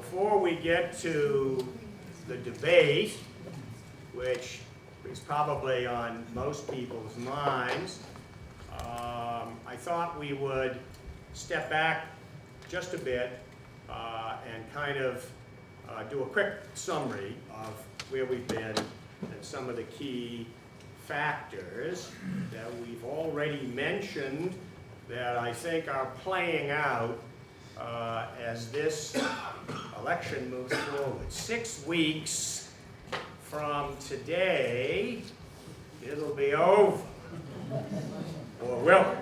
before we get to the debate, which is probably on most people's minds, I thought we would step back just a bit and kind of do a quick summary of where we've been and some of the key factors that we've already mentioned that I think are playing out as this election moves forward. 6 weeks from today, it'll be over. Or will it?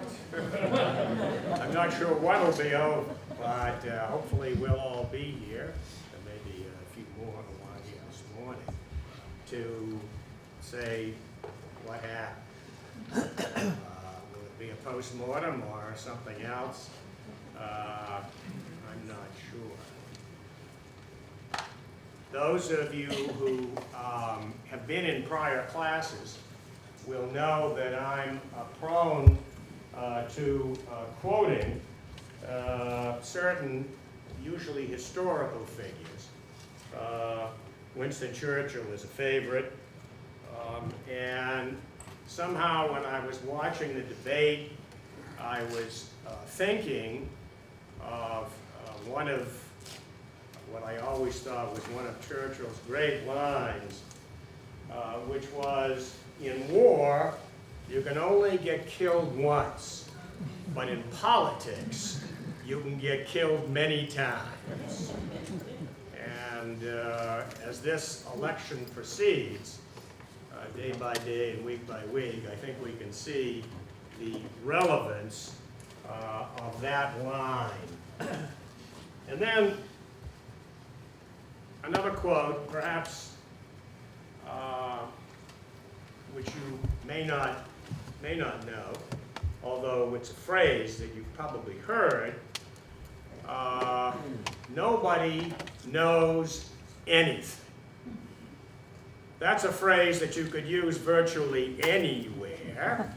I'm not sure what'll be over, but hopefully we'll all be here, and maybe a few more who are here this morning, to say what happened. Will it be a post-mortem or something else? I'm not sure. Those of you who have been in prior classes will know that I'm prone to quoting certain, usually historical figures. Winston Churchill is a favorite, and somehow when I was watching the debate, I was thinking of one of what I always thought was one of Churchill's great lines, which was, in war, you can only get killed once, but in politics, you can get killed many times. And as this election proceeds, day by day and week by week, I think we can see the relevance of that line. And then another quote, perhaps, which you may not know, although it's a phrase that you've probably heard. Nobody knows anything. That's a phrase that you could use virtually anywhere,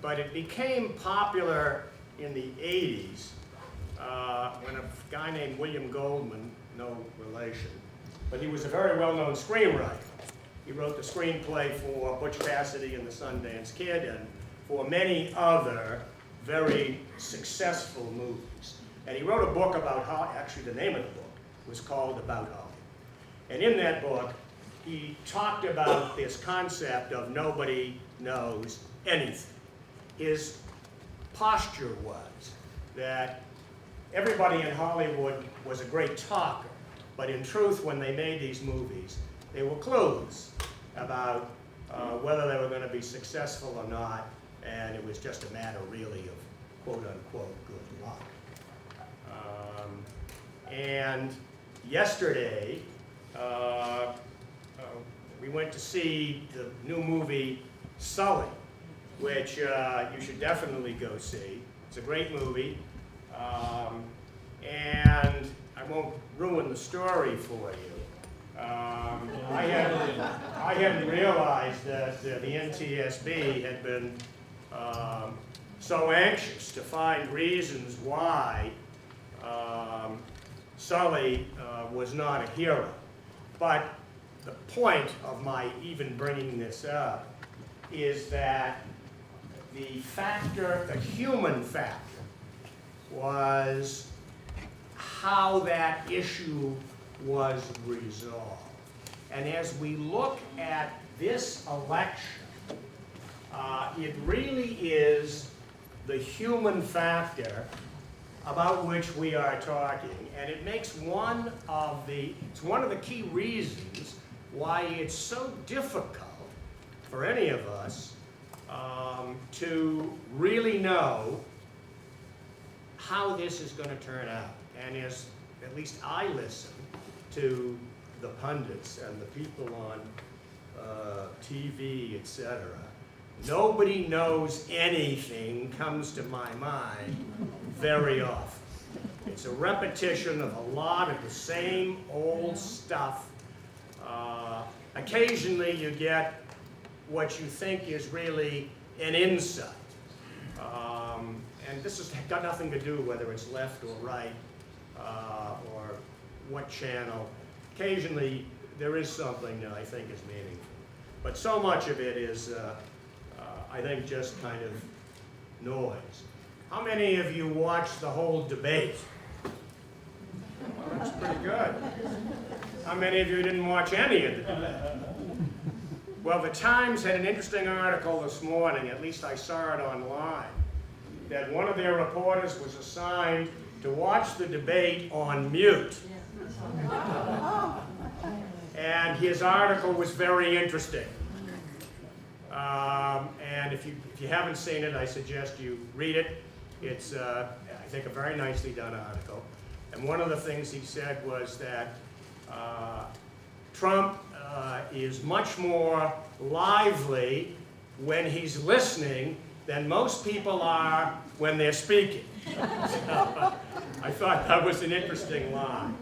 but it became popular in the 80s when a guy named William Goldman, no relation, but he was a very well-known screenwriter. He wrote the screenplay for Butch Cassidy and the Sundance Kid and for many other very successful movies. And he wrote a book about Holly. Actually, the name of the book was called About Holly. And in that book, he talked about this concept of nobody knows anything. His posture was that everybody in Hollywood was a great talker, but in truth, when they made these movies, they were clueless about whether they were going to be successful or not, and it was just a matter really of quote-unquote good luck. And yesterday, we went to see the new movie Sully, which you should definitely go see. It's a great movie, and I won't ruin the story for you. I hadn't realized that the NTSB had been so anxious to find reasons why Sully was not a hero. But the point of my even bringing this up is that the human factor, was how that issue was resolved. And as we look at this election, it really is the human factor about which we are talking, and it makes it's one of the key reasons why it's so difficult for any of us to really know how this is going to turn out. And as at least I listen to the pundits and the people on TV, etc., nobody knows anything comes to my mind very often. It's a repetition of a lot of the same old stuff. Occasionally you get what you think is really an insight. And this has got nothing to do whether it's left or right, or what channel. Occasionally, there is something that I think is meaningful. But so much of it is, I think, just kind of noise. How many of you watched the whole debate? Well, that's pretty good. How many of you didn't watch any of the debate? Well, the Times had an interesting article this morning, at least I saw it online, that one of their reporters was assigned to watch the debate on mute. And his article was very interesting. And if you haven't seen it, I suggest you read it. It's, I think, a very nicely done article. And one of the things he said was that Trump is much more lively when he's listening than most people are when they're speaking. So, I thought that was an interesting line.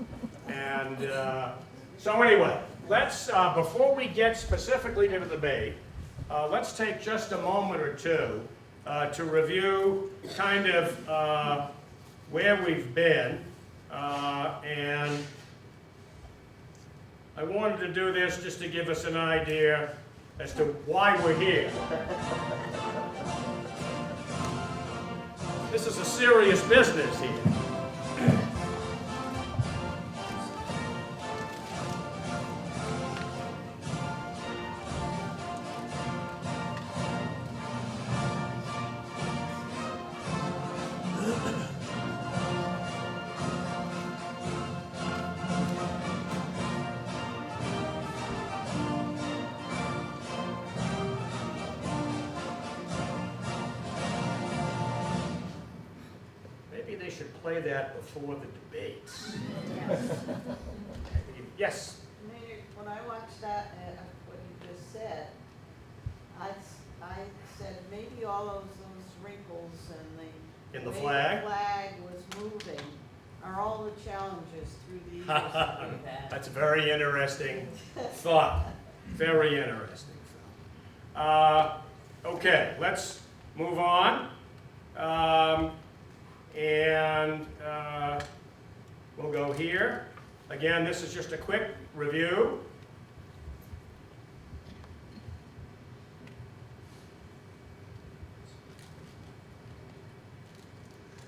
And so anyway, let's, before we get specifically to the debate, let's take just a moment or two to review kind of where we've been. And I wanted to do this just to give us an idea as to why we're here. This is a serious business here. Play that before the debates. Yes? When I watched that, what you just said, I said maybe all those wrinkles and the flag was moving are all the challenges through the years that we've had. That's a very interesting thought. Very interesting thought. Okay, let's move on. And we'll go here. Again, this is just a quick review.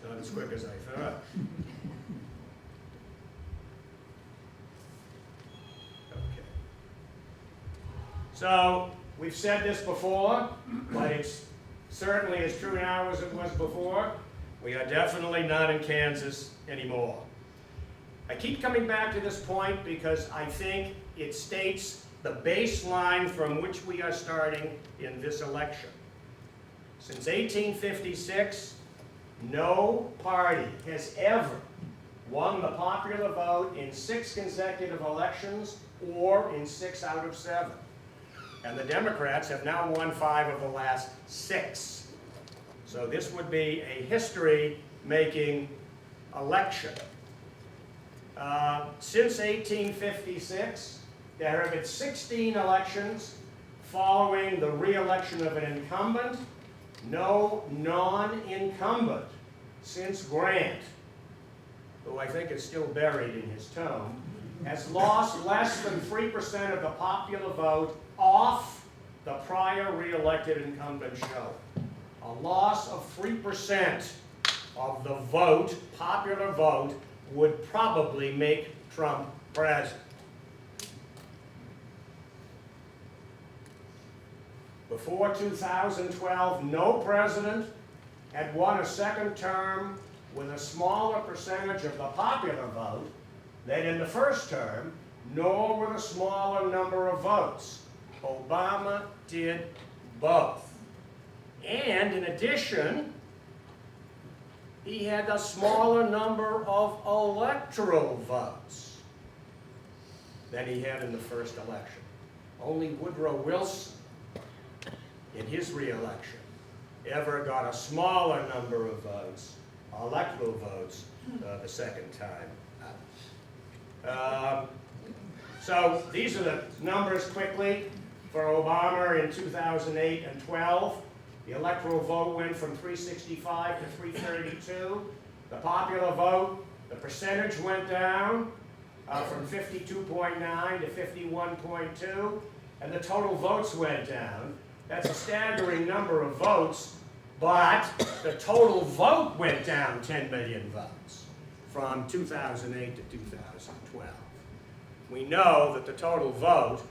Not as quick as I thought. Okay. So, we've said this before, but it's certainly as true now as it was before. We are definitely not in Kansas anymore. I keep coming back to this point because I think it states the baseline from which we are starting in this election. Since 1856, no party has ever won the popular vote in 6 consecutive elections or in 6 out of 7. And the Democrats have now won 5 of the last 6. So this would be a history-making election. Since 1856, there have been 16 elections following the re-election of an incumbent. No non-incumbent since Grant, who I think is still buried in his tomb, has lost less than 3% of the popular vote off the prior re-elected incumbent show. A loss of 3% of the vote, popular vote, would probably make Trump president. Before 2012, no president had won a second term with a smaller percentage of the popular vote than in the first term, nor with a smaller number of votes. Obama did both. And in addition, he had a smaller number of electoral votes than he had in the first election. Only Woodrow Wilson, in his re-election, ever got a smaller number of votes, electoral votes, the second time out. So these are the numbers quickly for Obama in 2008 and 12. The electoral vote went from 365 to 332. The popular vote, the percentage went down from 52.9 to 51.2, and the total votes went down. That's a staggering number of votes, but the total vote went down 10 million votes from 2008 to 2012. We know that the total vote,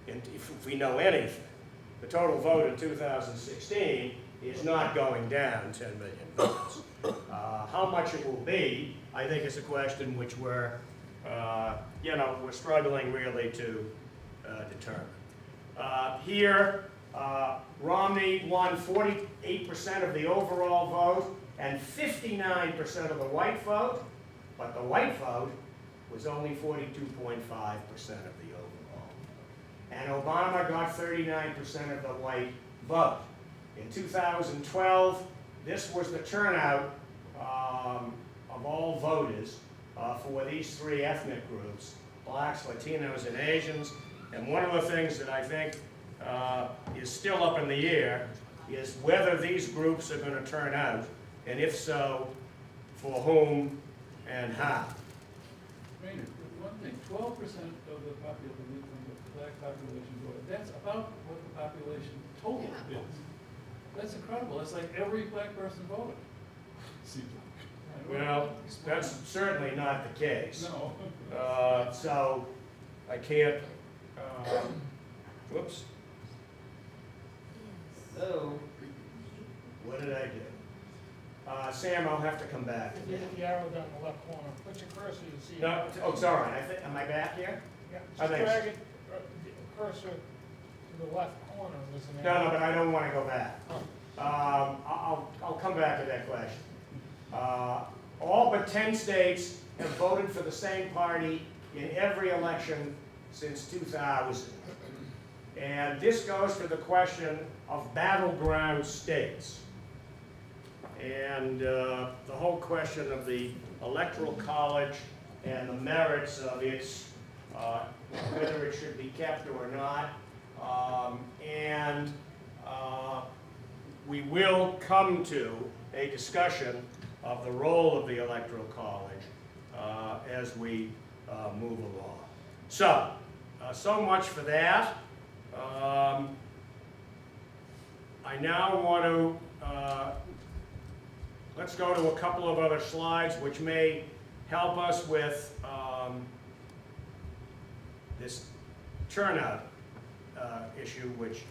if we know anything, the total vote in 2016 is not going down 10 million votes. How much it will be, I think, is a question which we're struggling really to determine. Here, Romney won 48% of the overall vote and 59% of the white vote, but the white vote was only 42.5% of the overall. And Obama got 39% of the white vote. In 2012, this was the turnout of all voters for these three ethnic groups: blacks, Latinos, and Asians. And one of the things that I think is still up in the air is whether these groups are going to turn out, and if so, for whom and how. Maynard, one thing, 12% of the population, the black population voted. That's about what the population total is. That's incredible. That's like every black person voted. Seems like. Well, that's certainly not the case. No. So I can't, whoops. So, what did I do? Sam, I'll have to come back. If you hit the arrow down the left corner, put your cursor, you see. No, oh, sorry, am I back here? Yeah, I just think- drag it, cursor to the left corner, there's an No, arrow. no, but I don't want to go back. I'll come back to that question. All but 10 states have voted for the same party in every election since 2000. And this goes to the question of battleground states. And the whole question of the Electoral College and the merits of its, whether it should be kept or not. We will come to a discussion of the role of the Electoral College as we move along. So much for that. I now want to, let's go to a couple of other slides which may help us with this turnout issue which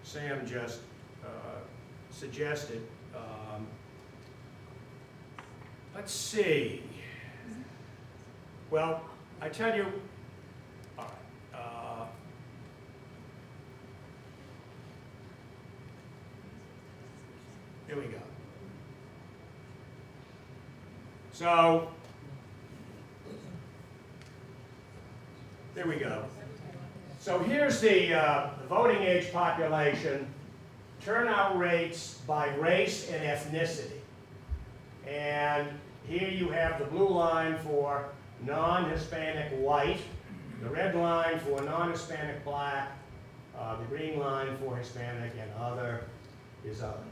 Sam just suggested. Let's see. Well, I tell you, all right, here we go. So, there we go. So here's the voting age population, turnout rates by race and ethnicity. And here you have the blue line for non-Hispanic white, the red line for non-Hispanic black, the green line for Hispanic, and other is other.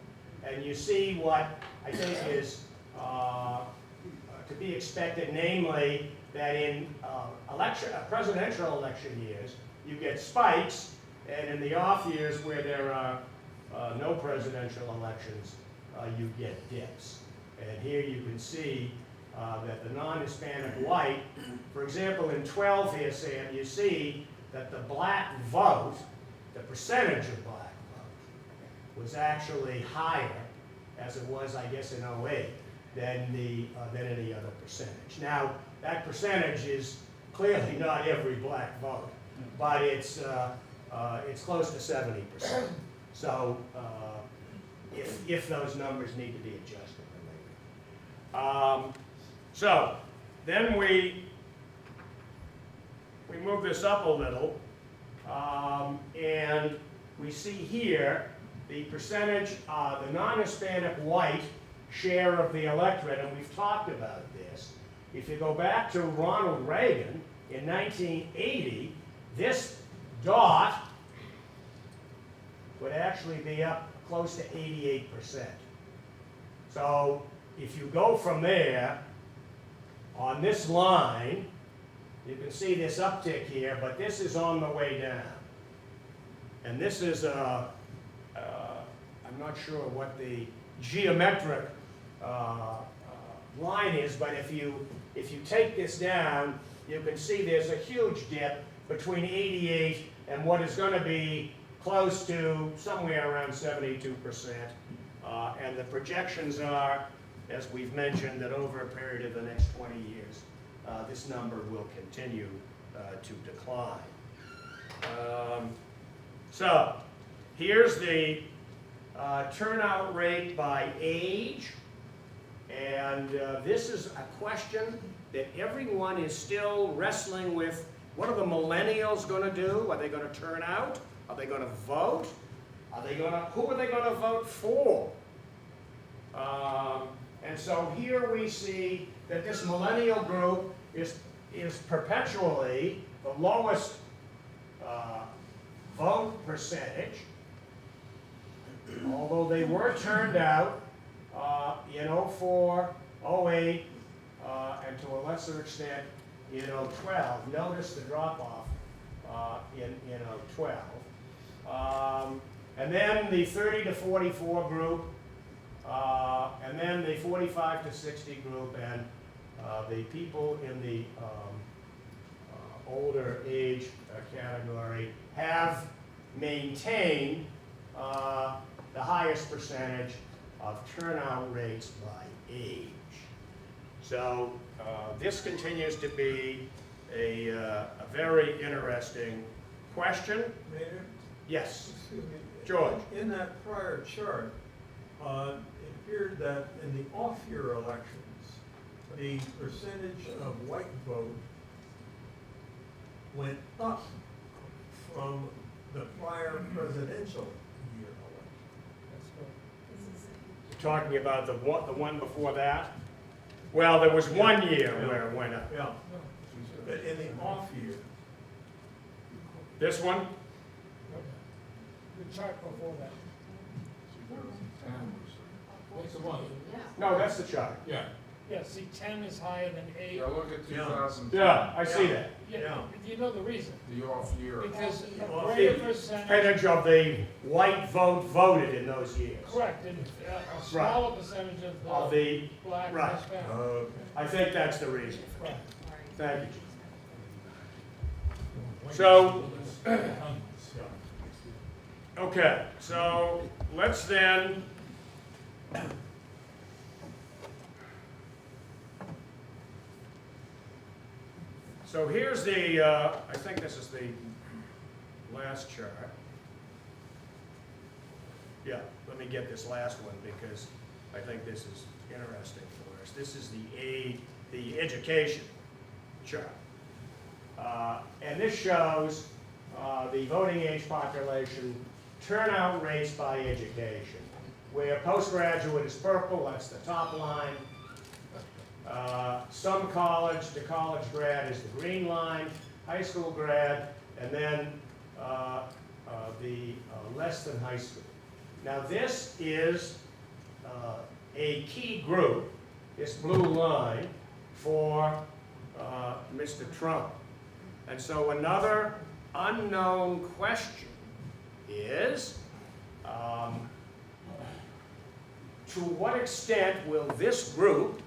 And you see what I think is to be expected, namely that in presidential election years, you get spikes, and in the off years where there are no presidential elections, you get dips. And here you can see that the non-Hispanic white, for example, in 12 here, Sam, you see that the black vote, the percentage of black vote, was actually higher, as it was, I guess, in 08, than any other percentage. Now, that percentage is clearly not every black vote, but it's close to 70%. So, if those numbers need to be adjusted. So then we move this up a little, and we see here the percentage, the non-Hispanic white share of the electorate, and we've talked about this. If you go back to Ronald Reagan in 1980, this dot would actually be up close to 88%. So if you go from there, on this line, you can see this uptick here, but this is on the way down. And this is I'm not sure what the geometric line is, but if you take this down, you can see there's a huge dip between 88 and what is going to be close to somewhere around 72%. And the projections are, as we've mentioned, that over a period of the next 20 years, this number will continue to decline. So here's the turnout rate by age. And this is a question that everyone is still wrestling with. What are the millennials going to do? Are they going to turn out? Are they going to vote? Who are they going to vote for? And so here we see that this millennial group is perpetually the lowest vote percentage, although they were turned out in 04, 08, and to a lesser extent in 012. Notice the drop-off in 012. And then the 30 to 44 group, and then the 45 to 60 group, and the people in the older age category have maintained the highest percentage of turnout rates by age. So this continues to be a very interesting question. Mayor? Yes, Excuse me. George. In that prior chart, it appeared that in the off-year elections, the percentage of white vote went up from the prior presidential year election. You're talking about the one before that? Well, there was one year where it went up. Yeah. But in the off year, This one? The chart before that. What's the one? No, that's the chart. Yeah. Yeah, see, 10 is higher than 8. Yeah, look at Yeah. 2010. Yeah, I see that. Yeah, you know the reason, The off year. because a Well, greater the percentage, Percentage of the white vote voted in those years. correct, and a smaller percentage of Of the the, black and right. Hispanic. I think that's the reason. Right. Thank you. So, okay, so let's then so here's the, I think this is the last chart. Yeah, let me get this last one because I think this is interesting for us. This is the education chart. And this shows the voting age population turnout rates by education, where postgraduate is purple, that's the top line. Some college, the college grad is the green line, high school grad, and then the less than high school. Now this is a key group, this blue line, for Mr. Trump. And so another unknown question is, to what extent will this group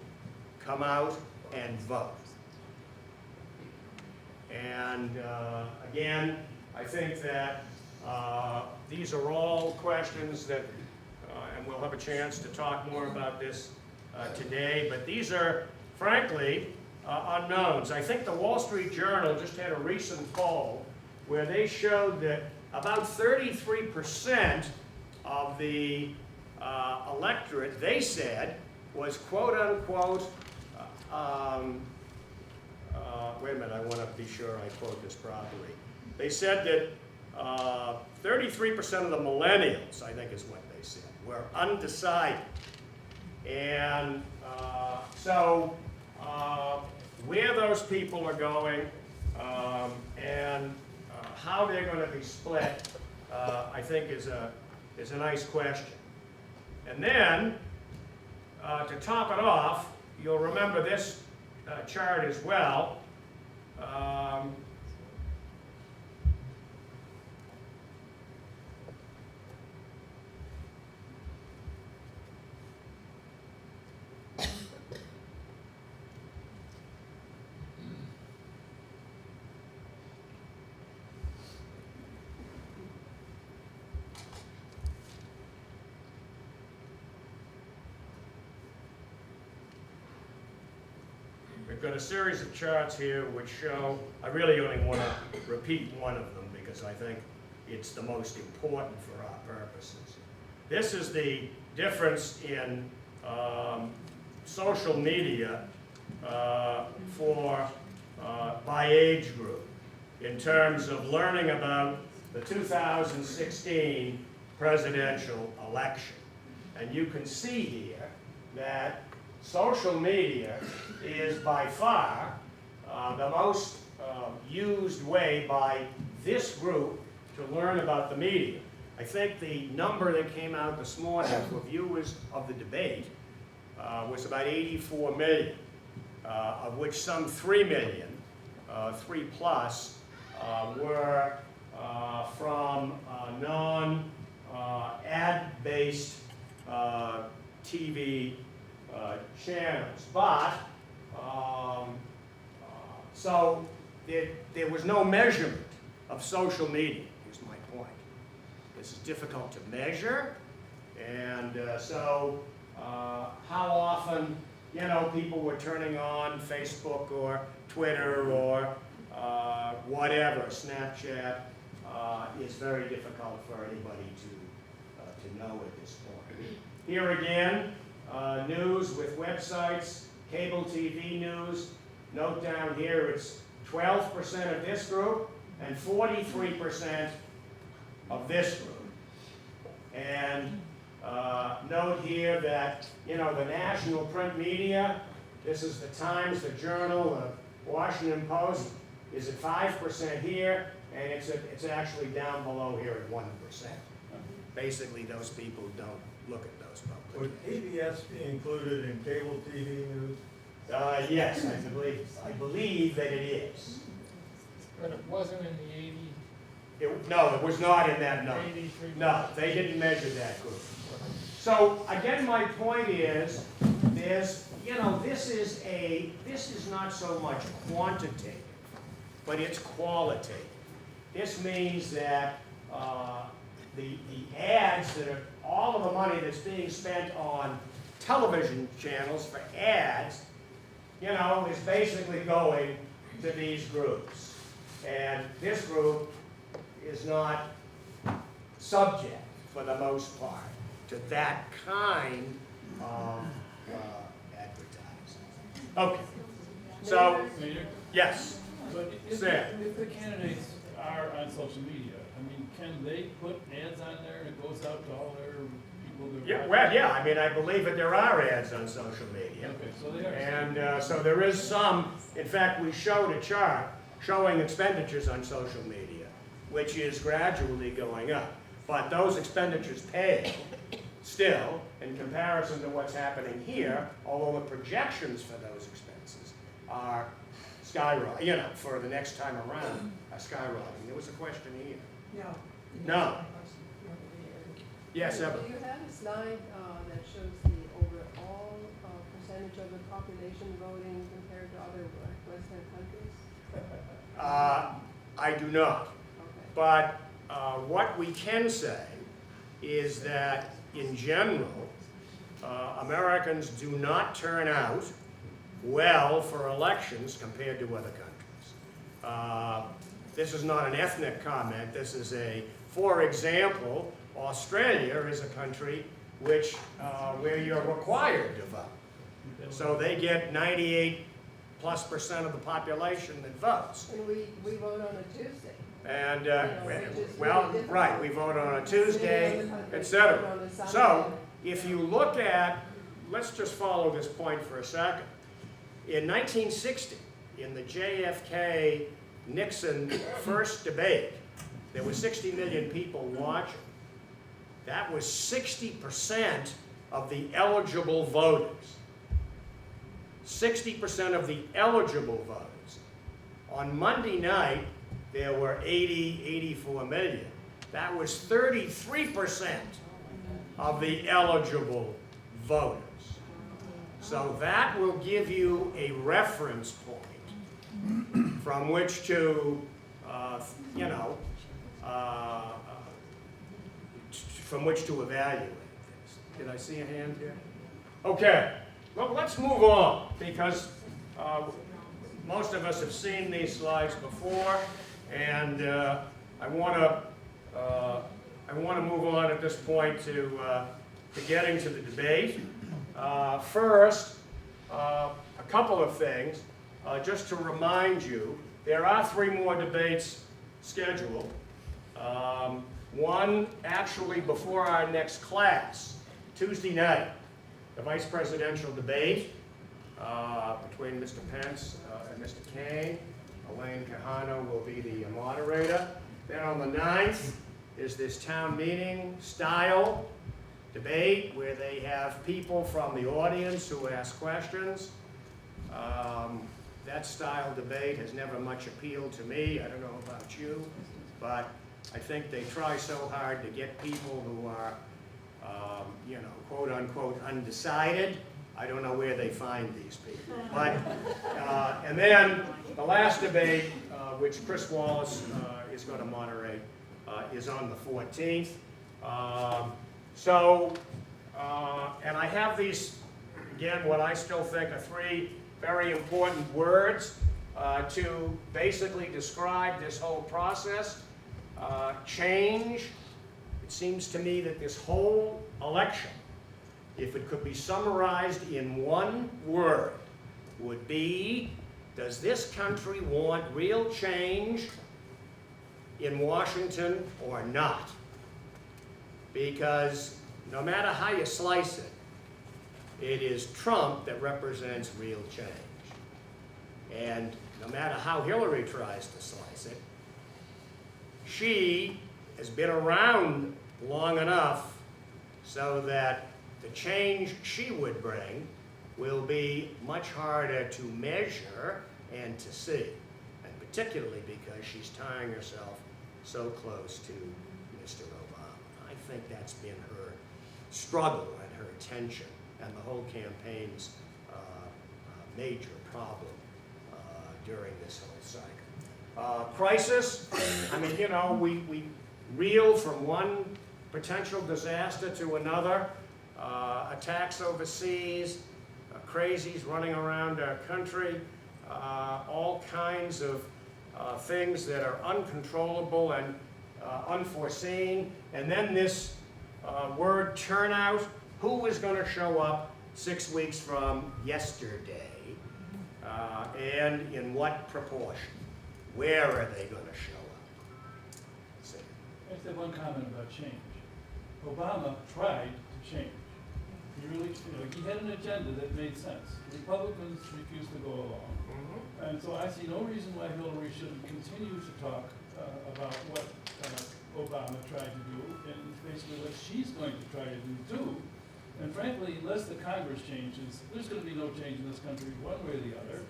come out and vote? And again, I think that these are all questions that, and we'll have a chance to talk more about this today, but these are, frankly, unknowns. I think the Wall Street Journal just had a recent poll where they showed that about 33% of the electorate, they said, was quote unquote, wait a minute, I want to be sure I quote this properly. They said that 33% of the millennials, I think is what they said, were undecided. And so where those people are going and how they're going to be split, I think is a nice question. And then, to top it off, you'll remember this chart as well. We've got a series of charts here which show, I really only want to repeat one of them because I think it's the most important for our purposes. This is the difference in social media by age group in terms of learning about the 2016 presidential election. And you can see here that social media is by far the most used way by this group to learn about the media. I think the number that came out this morning for viewers of the debate was about 84 million, of which some 3 million, 3 plus, were from non-ad-based TV channels. But, so there was no measurement of social media, is my point. This is difficult to measure, and so how often, you know, people were turning on Facebook or Twitter or whatever, Snapchat, is very difficult for anybody to know at this point. Here again, news with websites, cable TV news. Note down here it's 12% of this group and 43% of this group. And note here that, you know, the national print media, this is the Times, the Journal, the Washington Post, is at 5% here, and it's actually down below here at 1%. Basically, those people don't look at those Would publications. PBS be included in cable TV news? Yes, I believe that it is. But it wasn't in the 80, No, it was not in that number. 83. No, they didn't measure that group. So again, my point is, you know, this is not so much quantitative, but it's qualitative. This means that the ads that are, all of the money that's being spent on television channels for ads, you know, is basically going to these groups. And this group is not subject, for the most part, to that kind of advertising. Okay, so, Mayor, yes, but if Sam. the candidates are on social media, I mean, can they put ads on there and it goes out to all their people that? yeah, well, yeah, I mean, I believe that there are ads on social media. Okay, so they are. And so there is some, in fact, we showed a chart showing expenditures on social media, which is gradually going up. But those expenditures pay still in comparison to what's happening here, although the projections for those expenses are skyrocketing, you know, for the next time around, are skyrocketing. There was a question here. No. Yes, Evan? Do you have a slide that shows the overall percentage of the population voting compared to other Western countries? I do not. Okay. But what we can say is that, in general, Americans do not turn out well for elections compared to other countries. This is not an ethnic comment. This is for example, Australia is a country which, where you're required to vote. So they get 98+% of the population that votes. And we vote on a Tuesday. And, which is well, really different. right, we vote on a Tuesday, Many other countries etc. vote on a Sunday. So, if you look at, let's just follow this point for a second. In 1960, in the JFK-Nixon first debate, there were 60 million people watching. That was 60% of the eligible voters. 60% of the eligible voters. On Monday night, there were 84 million. That was 33% of the eligible voters. So that will give you a reference point from which to, from which to evaluate this. Did I see a hand here? Okay, well, let's move on, because most of us have seen these slides before, and I want to move on at this point to getting to the debate. First, a couple of things, just to remind you, there are 3 more debates scheduled. One actually before our next class, Tuesday night, the vice presidential debate between Mr. Pence and Mr. Kane. Elaine Kahana will be the moderator. Then on the 9th is this town meeting style debate where they have people from the audience who ask questions. That style debate has never much appealed to me. I don't know about you, but I think they try so hard to get people who are, quote unquote, undecided. I don't know where they find these people. But, and then the last debate, which Chris Wallace is going to moderate, is on the 14th. And I have these, again, what I still think are 3 very important words to basically describe this whole process. Change. It seems to me that this whole election, if it could be summarized in one word, would be, does this country want real change in Washington or not? Because no matter how you slice it, it is Trump that represents real change. And no matter how Hillary tries to slice it, she has been around long enough so that the change she would bring will be much harder to measure and to see, and particularly because she's tying herself so close to Mr. Obama. I think that's been her struggle and her tension, and the whole campaign's major problem during this whole cycle. Crisis, I mean, we reel from one potential disaster to another. Attacks overseas, crazies running around our country, all kinds of things that are uncontrollable and unforeseen. And then this word turnout, who is going to show up 6 weeks from yesterday, and in what proportion? Where are they going to show up? See. I just have one comment about change. Obama tried to change. He really, he had an agenda that made sense. The Republicans refused to go along. And so I see no reason why Hillary shouldn't continue to talk about what Obama tried to do, and basically what she's going to try to do too. And frankly, unless the Congress changes, there's going to be no change in this country one way or the other.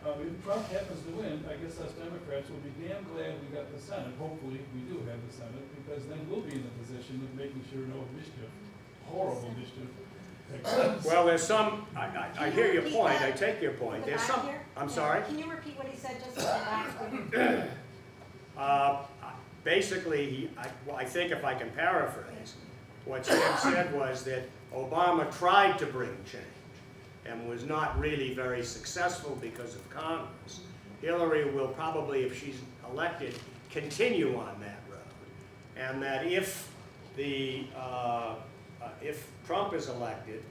If Trump happens to win, I guess us Democrats will be damn glad we got the Senate. Hopefully we do have the Senate, because then we'll be in the position of making sure no mischief, horrible mischief, takes place. Well, there's some, I hear your point, I take your point. The There's back some, here? I'm Yeah. sorry? Can you repeat what he said just in the back? Basically, I think if I can paraphrase, what Sam said was that Obama tried to bring change and was not really very successful because of Congress. Hillary will probably, if she's elected, continue on that road. And that if Trump is elected,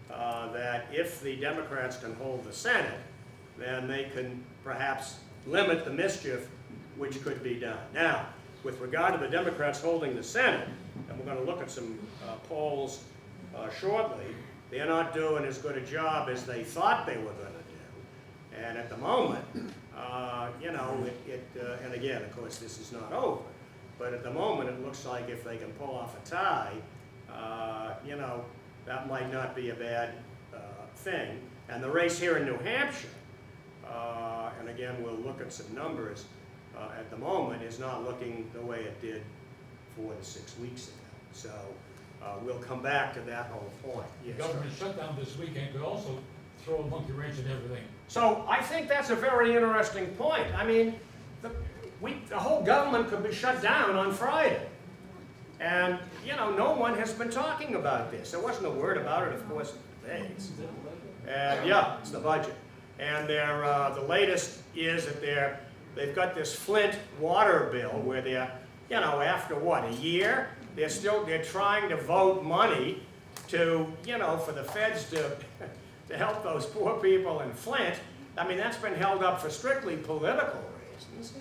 that if the Democrats can hold the Senate, then they can perhaps limit the mischief which could be done. Now, with regard to the Democrats holding the Senate, and we're going to look at some polls shortly, they're not doing as good a job as they thought they were going to do. And at the moment, and again, of course, this is not over, but at the moment it looks like if they can pull off a tie, that might not be a bad thing. And the race here in New Hampshire, and again, we'll look at some numbers, at the moment is not looking the way it did 4 to 6 weeks ago. So we'll come back to that whole point. The Yes, government shutdown this weekend could also throw a monkey wrench in everything. so I think that's a very interesting point. I mean, the whole government could be shut down on Friday. And, you know, no one has been talking about this. There wasn't a word about it, of course, in the debates. And yeah, it's the budget. And the latest is that they've got this Flint water bill where they're, you know, after what, a year? They're trying to vote money to, you know, for the feds to help those poor people in Flint. I mean, that's been held up for strictly political reasons.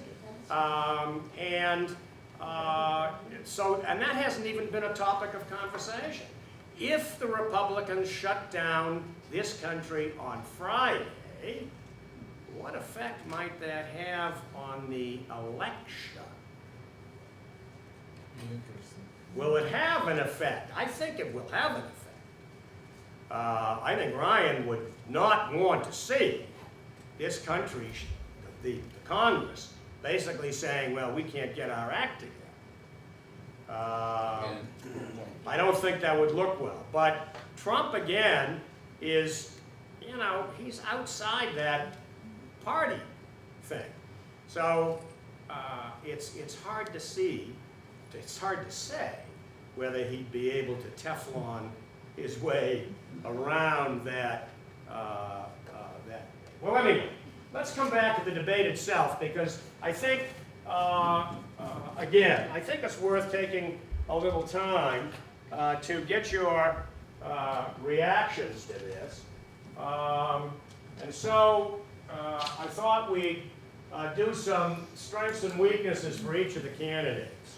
And that hasn't even been a topic of conversation. If the Republicans shut down this country on Friday, what effect might that have on the election? Interesting. Will it have an effect? I think it will have an effect. I think Ryan would not want to see this country, the Congress, basically saying, well, we can't get our act together. I don't think that would look well. But Trump, again, is, you know, he's outside that party thing. So it's hard to see, it's hard to say whether he'd be able to Teflon his way around that. Well, anyway, let's come back to the debate itself, because I think, again, I think it's worth taking a little time to get your reactions to this. And so I thought we'd do some strengths and weaknesses for each of the candidates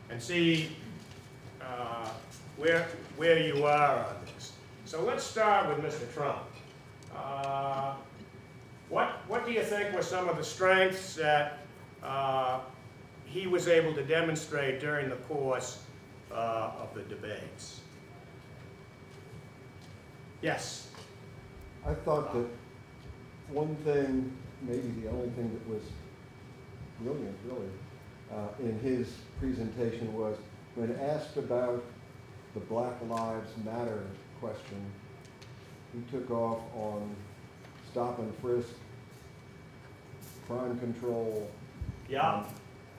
and see where you are on this. So let's start with Mr. Trump. What do you think were some of the strengths that he was able to demonstrate during the course of the debates? Yes. I thought that one thing, maybe the only thing that was brilliant, really, in his presentation was when asked about the Black Lives Matter question, he took off on stop and frisk, crime control, Yeah.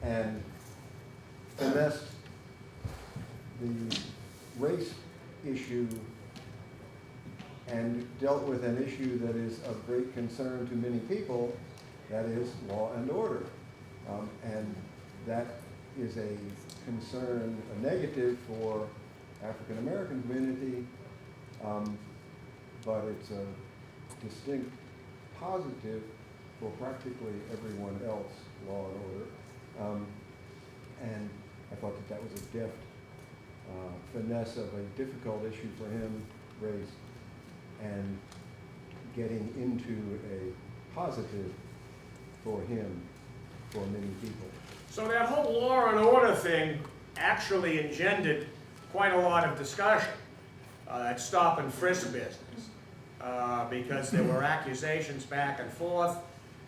and finessed the race issue and dealt with an issue that is of great concern to many people, that is law and order. And that is a concern, a negative for African American community, but it's a distinct positive for practically everyone else, law and order. And I thought that was a deft finesse of a difficult issue for him, race, and getting into a positive for him, for many people. So that whole law and order thing actually engendered quite a lot of discussion, that stop and frisk business, because there were accusations back and forth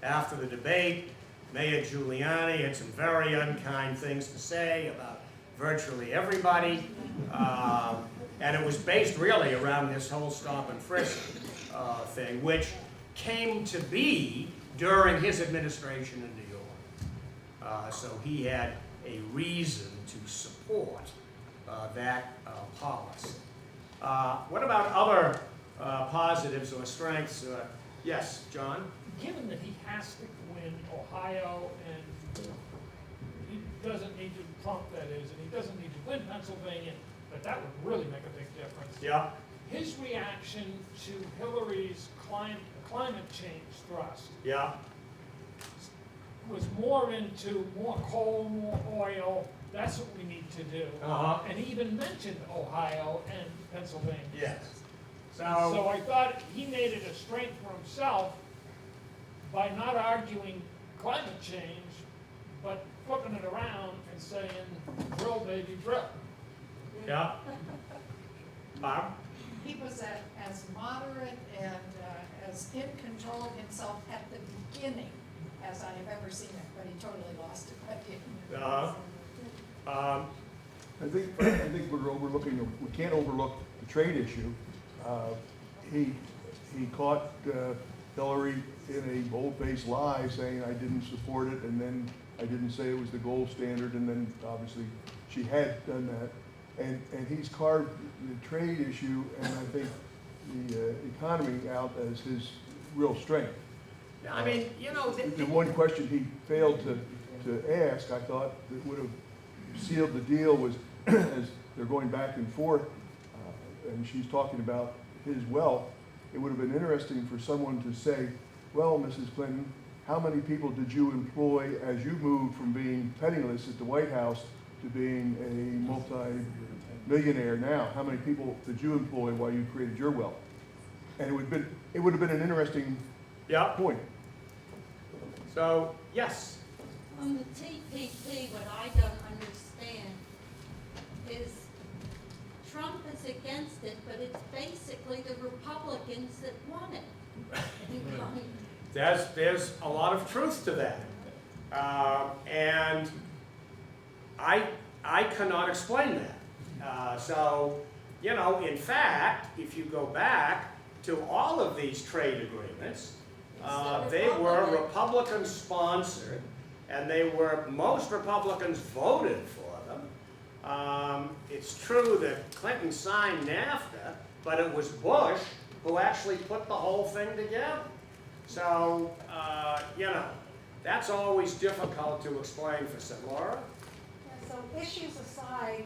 after the debate. Mayor Giuliani had some very unkind things to say about virtually everybody, and it was based really around this whole stop and frisk thing, which came to be during his administration in New York. So he had a reason to support that policy. What about other positives or strengths? Yes, John? Given that he has to win Ohio and he doesn't need to, Trump that is, and he doesn't need to win Pennsylvania, but that would really make a big difference. Yeah. His reaction to Hillary's climate change thrust Yeah. was more into more coal, more oil, that's what we need to do. Uh-huh. And he even mentioned Ohio and Pennsylvania. Yes. So So, I thought he made it a strength for himself by not arguing climate change, but flipping it around and saying, drill, baby, drill. yeah. Bob? He was as moderate and as in control of himself at the beginning as I have ever seen it, but he totally lost it by the end. I think we're overlooking, we can't overlook the trade issue. He caught Hillary in a bold-faced lie saying I didn't support it, and then I didn't say it was the gold standard, and then obviously she had done that. And he's carved the trade issue and I think the economy out as his real strength. I mean, you know, The one question he failed to ask, I thought, that would have sealed the deal was, as they're going back and forth, and she's talking about his wealth, it would have been interesting for someone to say, well, Mrs. Clinton, how many people did you employ as you moved from being penniless at the White House to being a multi-millionaire now? How many people did you employ while you created your wealth? And it would have been an interesting yeah, point. so, yes. On the TPP, what I don't understand is Trump is against it, but it's basically the Republicans that want it. There's a lot of truth to that. And I cannot explain that. So, you know, in fact, if you go back to all of these trade agreements, they were Republican-sponsored, and most Republicans voted for them. It's true that Clinton signed NAFTA, but it was Bush who actually put the whole thing together. So, you know, that's always difficult to explain for some. Laura? Yeah, so issues aside,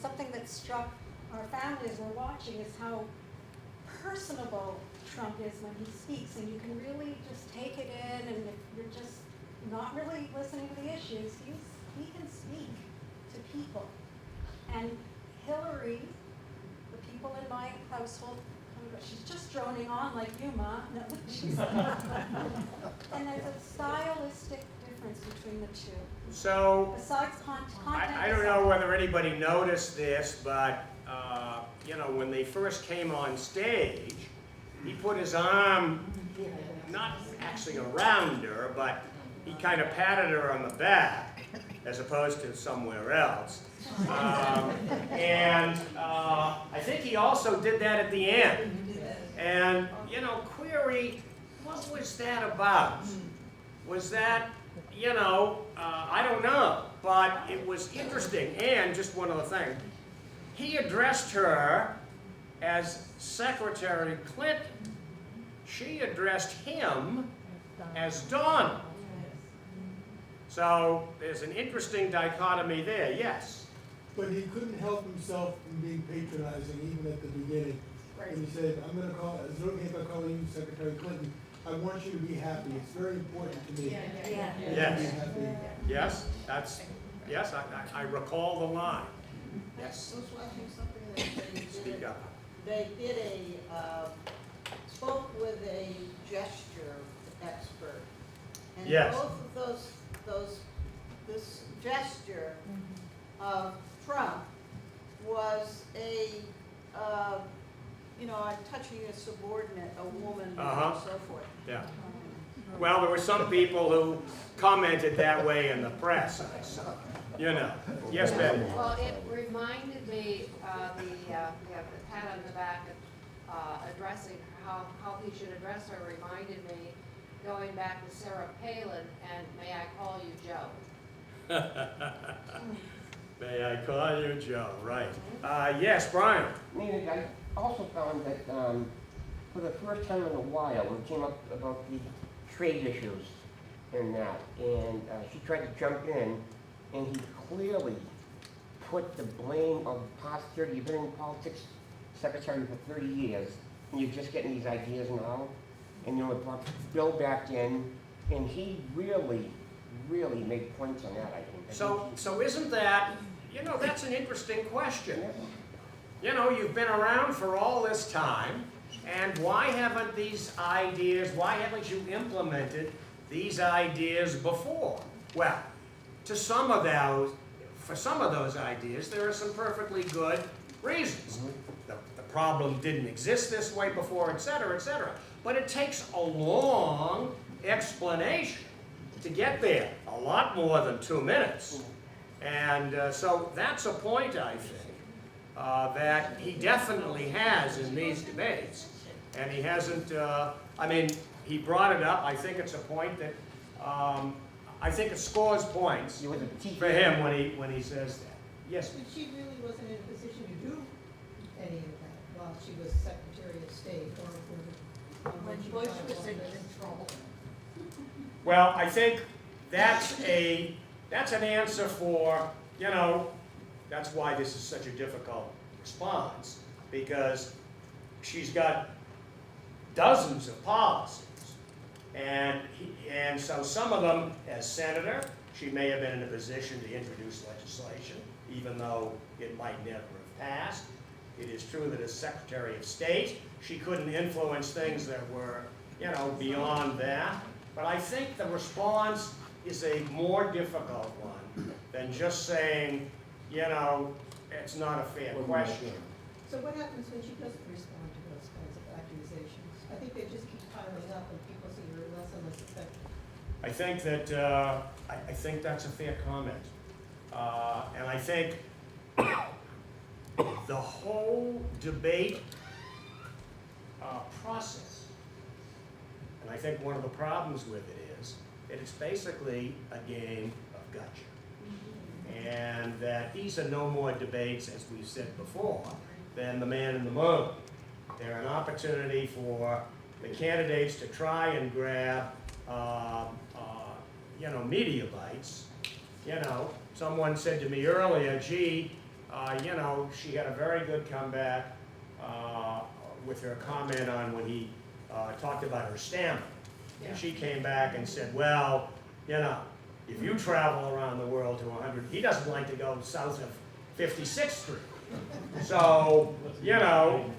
something that struck our family as we're watching is how personable Trump is when he speaks, and you can really just take it in, and if you're just not really listening to the issues, he can speak to people. And Hillary, the people in my household, she's just droning on like you, Ma. No, she's and there's a stylistic difference between the two. So, Besides content. I don't know whether anybody noticed this, but, you know, when they first came on stage, he put his arm, not actually around her, but he kind of patted her on the back, as opposed to somewhere else. And I think he also did that at the end. And, you know, query, what was that about? Was that, you know, I don't know, but it was interesting. And just one other thing, he addressed her as Secretary Clinton. She addressed him as Donald. So there's an interesting dichotomy there, yes. But he couldn't help himself from being patronizing even at the beginning. And he said, I'm going to call, it's okay if I call you Secretary Clinton. I want you to be happy. It's very important to me. Yes. Yes, yes, I recall the line. Yes. I was watching something that they did. Speak up. They did spoke with a gesture expert. And Yes. both of this gesture of Trump was touching a subordinate, a woman, and so forth. Yeah. Well, there were some people who commented that way in the press, I saw. You know. Yes, Betty? Well, it reminded me the pat on the back, addressing how he should address her, reminded me going back to Sarah Palin and may I call you Joe? May I call you Joe? Right. Yes, Brian. I also found that for the first time in a while, when it came up about the trade issues and that, and she tried to jump in, and he clearly put the blame of posterity. You've been in politics, secretary for 30 years, and you're just getting these ideas now, and you brought Bill back in, and he really made points on that, I think. So isn't that, you know, that's an interesting question. You know, you've been around for all this time, and why haven't you implemented these ideas before? Well, for some of those ideas, there are some perfectly good reasons. The problem didn't exist this way before, et cetera, et cetera. But it takes a long explanation to get there, a lot more than 2 minutes. And so that's a point, I think, that he definitely has in these debates. And he hasn't, I mean, he brought it up. I think it's a point that, I think it scores points for him when he says that. Yes? But she really wasn't in a position to do any of that while she was Secretary of State or When she Bush got was in elected. control. Well, I think that's an answer for, you know, that's why this is such a difficult response, because she's got dozens of policies. And so some of them, as senator, she may have been in a position to introduce legislation, even though it might never have passed. It is true that as Secretary of State, she couldn't influence things that were, you know, beyond that. But I think the response is a more difficult one than just saying, you know, it's not a fair question. So what happens when she doesn't respond to those kinds of accusations? I think they just keep piling up and people see her less and less effective. I think that, I think that's a fair comment. And I think the whole debate process, and I think one of the problems with it is that it's basically a game of gotcha. And that these are no more debates, as we've said before, than the man in the moon. They're an opportunity for the candidates to try and grab, you know, media bites. You know, someone said to me earlier, gee, you know, she had a very good comeback with her comment on when he talked about her stamina. And she came back and said, well, you know, if you travel around the world to 100, he doesn't like to go south of 56th Street. So, you know,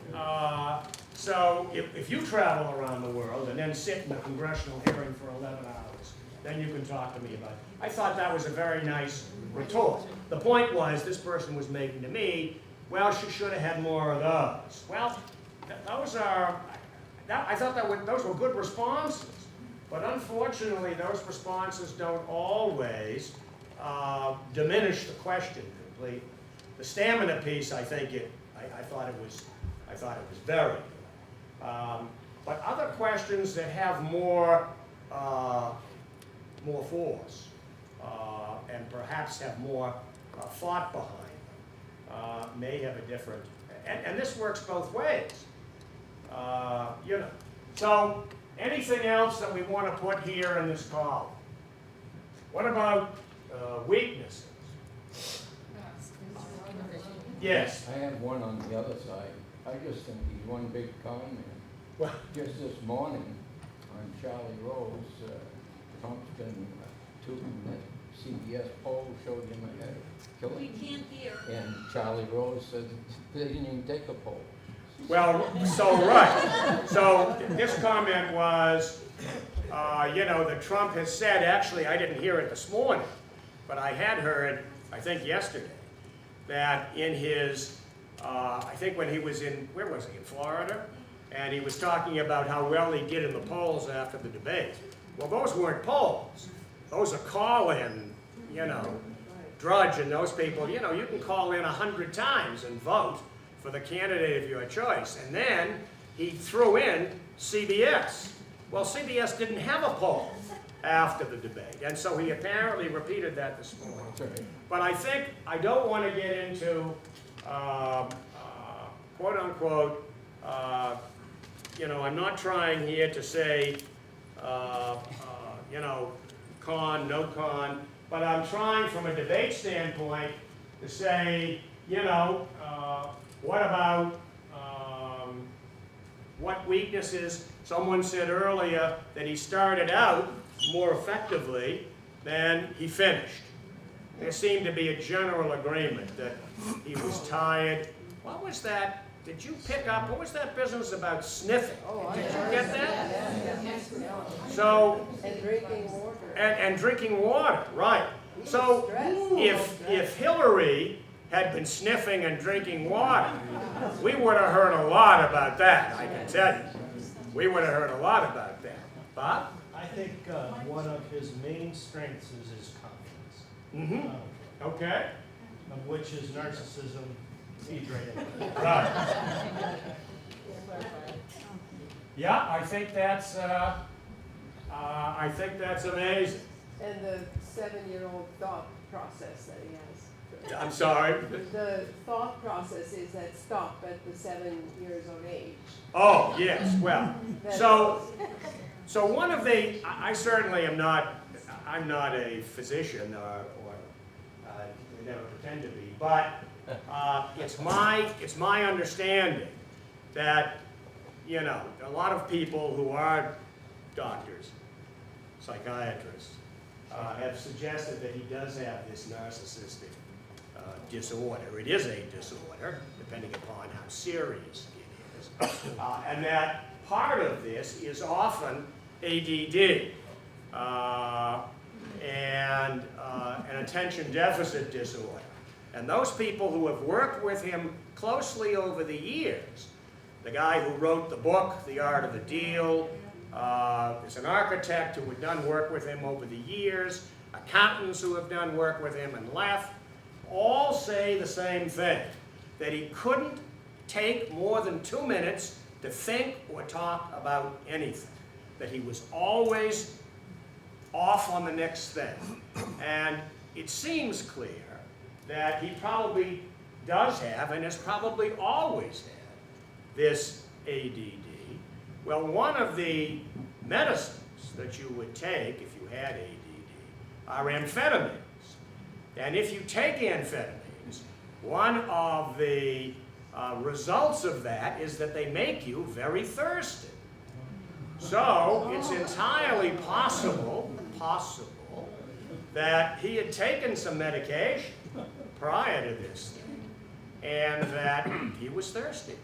so if you travel around the world and then sit in a congressional hearing for 11 hours, then you can talk to me about it. I thought that was a very nice retort. The point was, this person was making to me, well, she should have had more of those. Well, those are, I thought those were good responses. But unfortunately, those responses don't always diminish the question completely. The stamina piece, I think I thought it was very good. But other questions that have more force and perhaps have more thought behind them may have a different. And this works both ways. You know. So anything else that we want to put here in this column? What about weaknesses? Yes. I have one on the other side. I just think he's one big con man. Well, just this morning on Charlie Rose, Trump's been tooting that CBS poll showed him ahead of Hillary. We can't hear. And Charlie Rose said they didn't even take a poll. Well, so right. So this comment was, you know, that Trump has said, actually I didn't hear it this morning, but I had heard, I think yesterday, that in his, I think when he was in, where was he, in Florida? And he was talking about how well he did in the polls after the debate. Well, those weren't polls. Those are call-in, you know, Drudge and those people, you know, you can call in 100 times and vote for the candidate of your choice. And then he threw in CBS. Well, CBS didn't have a poll after the debate. And so he apparently repeated that this morning. But I think I don't want to get into, quote unquote, you know, I'm not trying here to say, you know, con, no con, but I'm trying from a debate standpoint to say, you know, what about what weaknesses? Someone said earlier that he started out more effectively than he finished. There seemed to be a general agreement that he was tired. What was that? Did you pick up, what was that business about sniffing? Did you get that? So, And drinking water. and drinking water, right. So, if Hillary had been sniffing and drinking water, we would have heard a lot about that, I can tell you. We would have heard a lot about that. Bob? I think one of his main strengths is his confidence. Mm-hmm. Okay. Of which his narcissism feeds right into. Right. Yeah, I think that's amazing. And the 7-year-old thought process that he has. I'm sorry. The thought process is that stop at the 7 years of age. Oh, yes, well, so one of the, I certainly am not, I'm not a physician or never pretend to be, but it's my understanding that, you know, a lot of people who are doctors, psychiatrists, have suggested that he does have this narcissistic disorder. It is a disorder, depending upon how serious it is. And that part of this is often ADD and an attention deficit disorder. And those people who have worked with him closely over the years, the guy who wrote the book, The Art of the Deal, there's an architect who had done work with him over the years, accountants who have done work with him and left, all say the same thing, that he couldn't take more than 2 minutes to think or talk about anything, that he was always off on the next thing. And it seems clear that he probably does have, and has probably always had, this ADD. Well, one of the medicines that you would take if you had ADD are amphetamines. And if you take amphetamines, one of the results of that is that they make you very thirsty. So it's entirely possible that he had taken some medication prior to this thing, and that he was thirsty.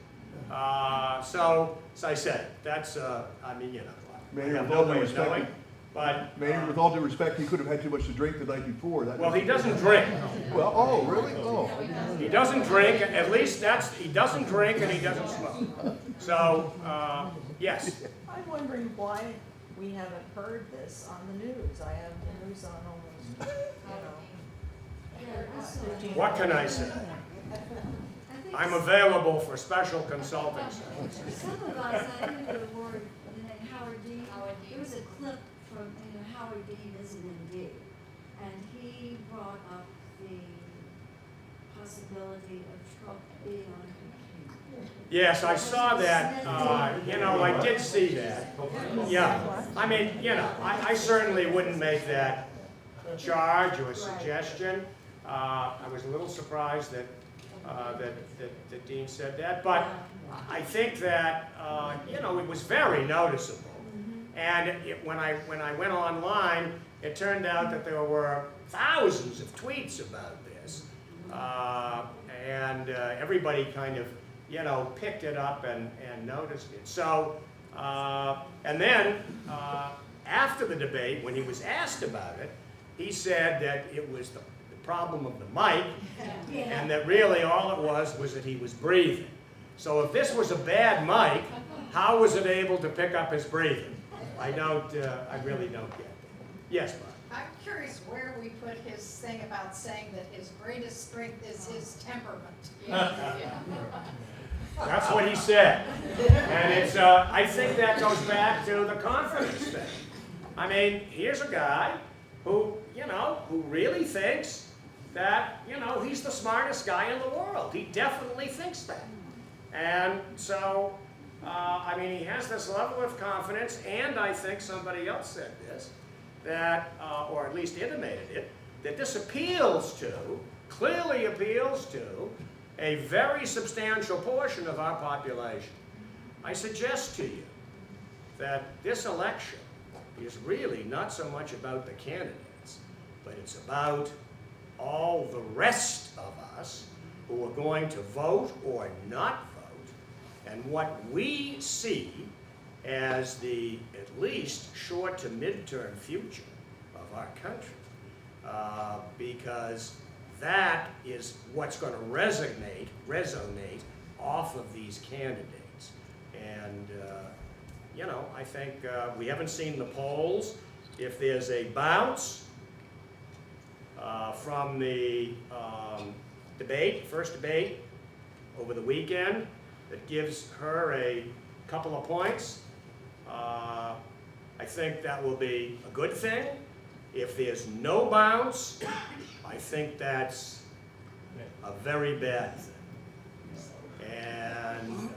So as I said, that's, I mean, you know, I have no way of knowing, but... Mayor, with all due respect, he could have had too much to drink the night before. Well, he doesn't drink. Well, oh, really? Oh. He doesn't drink, at least he doesn't drink and he doesn't smoke. So, yes. I'm wondering why we haven't heard this on the news. I have the news on almost, you know. What can I say? I'm available for special consulting services. Some of us, I knew the word, the name Howard Dean. There was a clip from, Howard Dean is an MD, and he brought up the possibility of Trump being on computer. Yes, I saw that. I did see that. Yeah. I mean, I certainly wouldn't make that charge or suggestion. I was a little surprised that Dean said that, but I think that it was very noticeable. And when I went online, it turned out that there were thousands of tweets about this, and everybody kind of picked it up and noticed it. So, and then after the debate, when he was asked about it, he said that it was the problem of the mic, and that really all it was that he was breathing. So if this was a bad mic, how was it able to pick up his breathing? I really don't get that. Yes, Bob? I'm curious where we put his thing about saying that his greatest strength is his temperament. That's what he said. And it's, I think that goes back to the confidence thing. I mean, here's a guy who, who really thinks that, he's the smartest guy in the world. He definitely thinks that. And so, he has this level of confidence, and I think somebody else said this, that, or at least intimated it, that this clearly appeals to, a very substantial portion of our population. I suggest to you that this election is really not so much about the candidates, but it's about all the rest of us who are going to vote or not vote, and what we see as the at least short to midterm future of our country, because that is what's going to resonate off of these candidates. And you know, I think we haven't seen the polls. If there's a bounce from the debate, first debate over the weekend, that gives her a couple of points, I think that will be a good thing. If there's no bounce, I think that's a very bad thing. And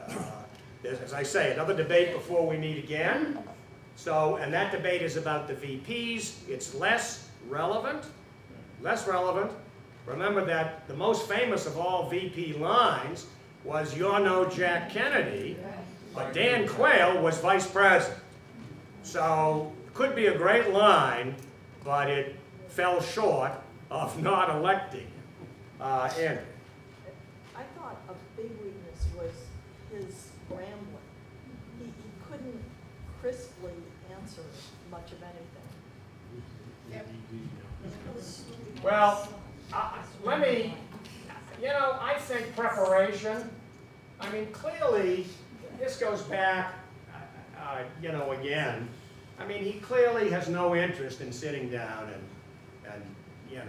there's, as I say, another debate before we meet again. So, and that debate is about the VPs. It's less relevant. Remember that the most famous of all VP lines was "You're no Jack Kennedy," but Dan Quayle was vice president. So, it could be a great line, but it fell short of not electing Andrew. I thought a big weakness was his rambling. He couldn't crisply answer much of anything. Well, let me, you know, I think preparation, I mean, clearly, this goes back, you know, again, I mean, he clearly has no interest in sitting down and you know,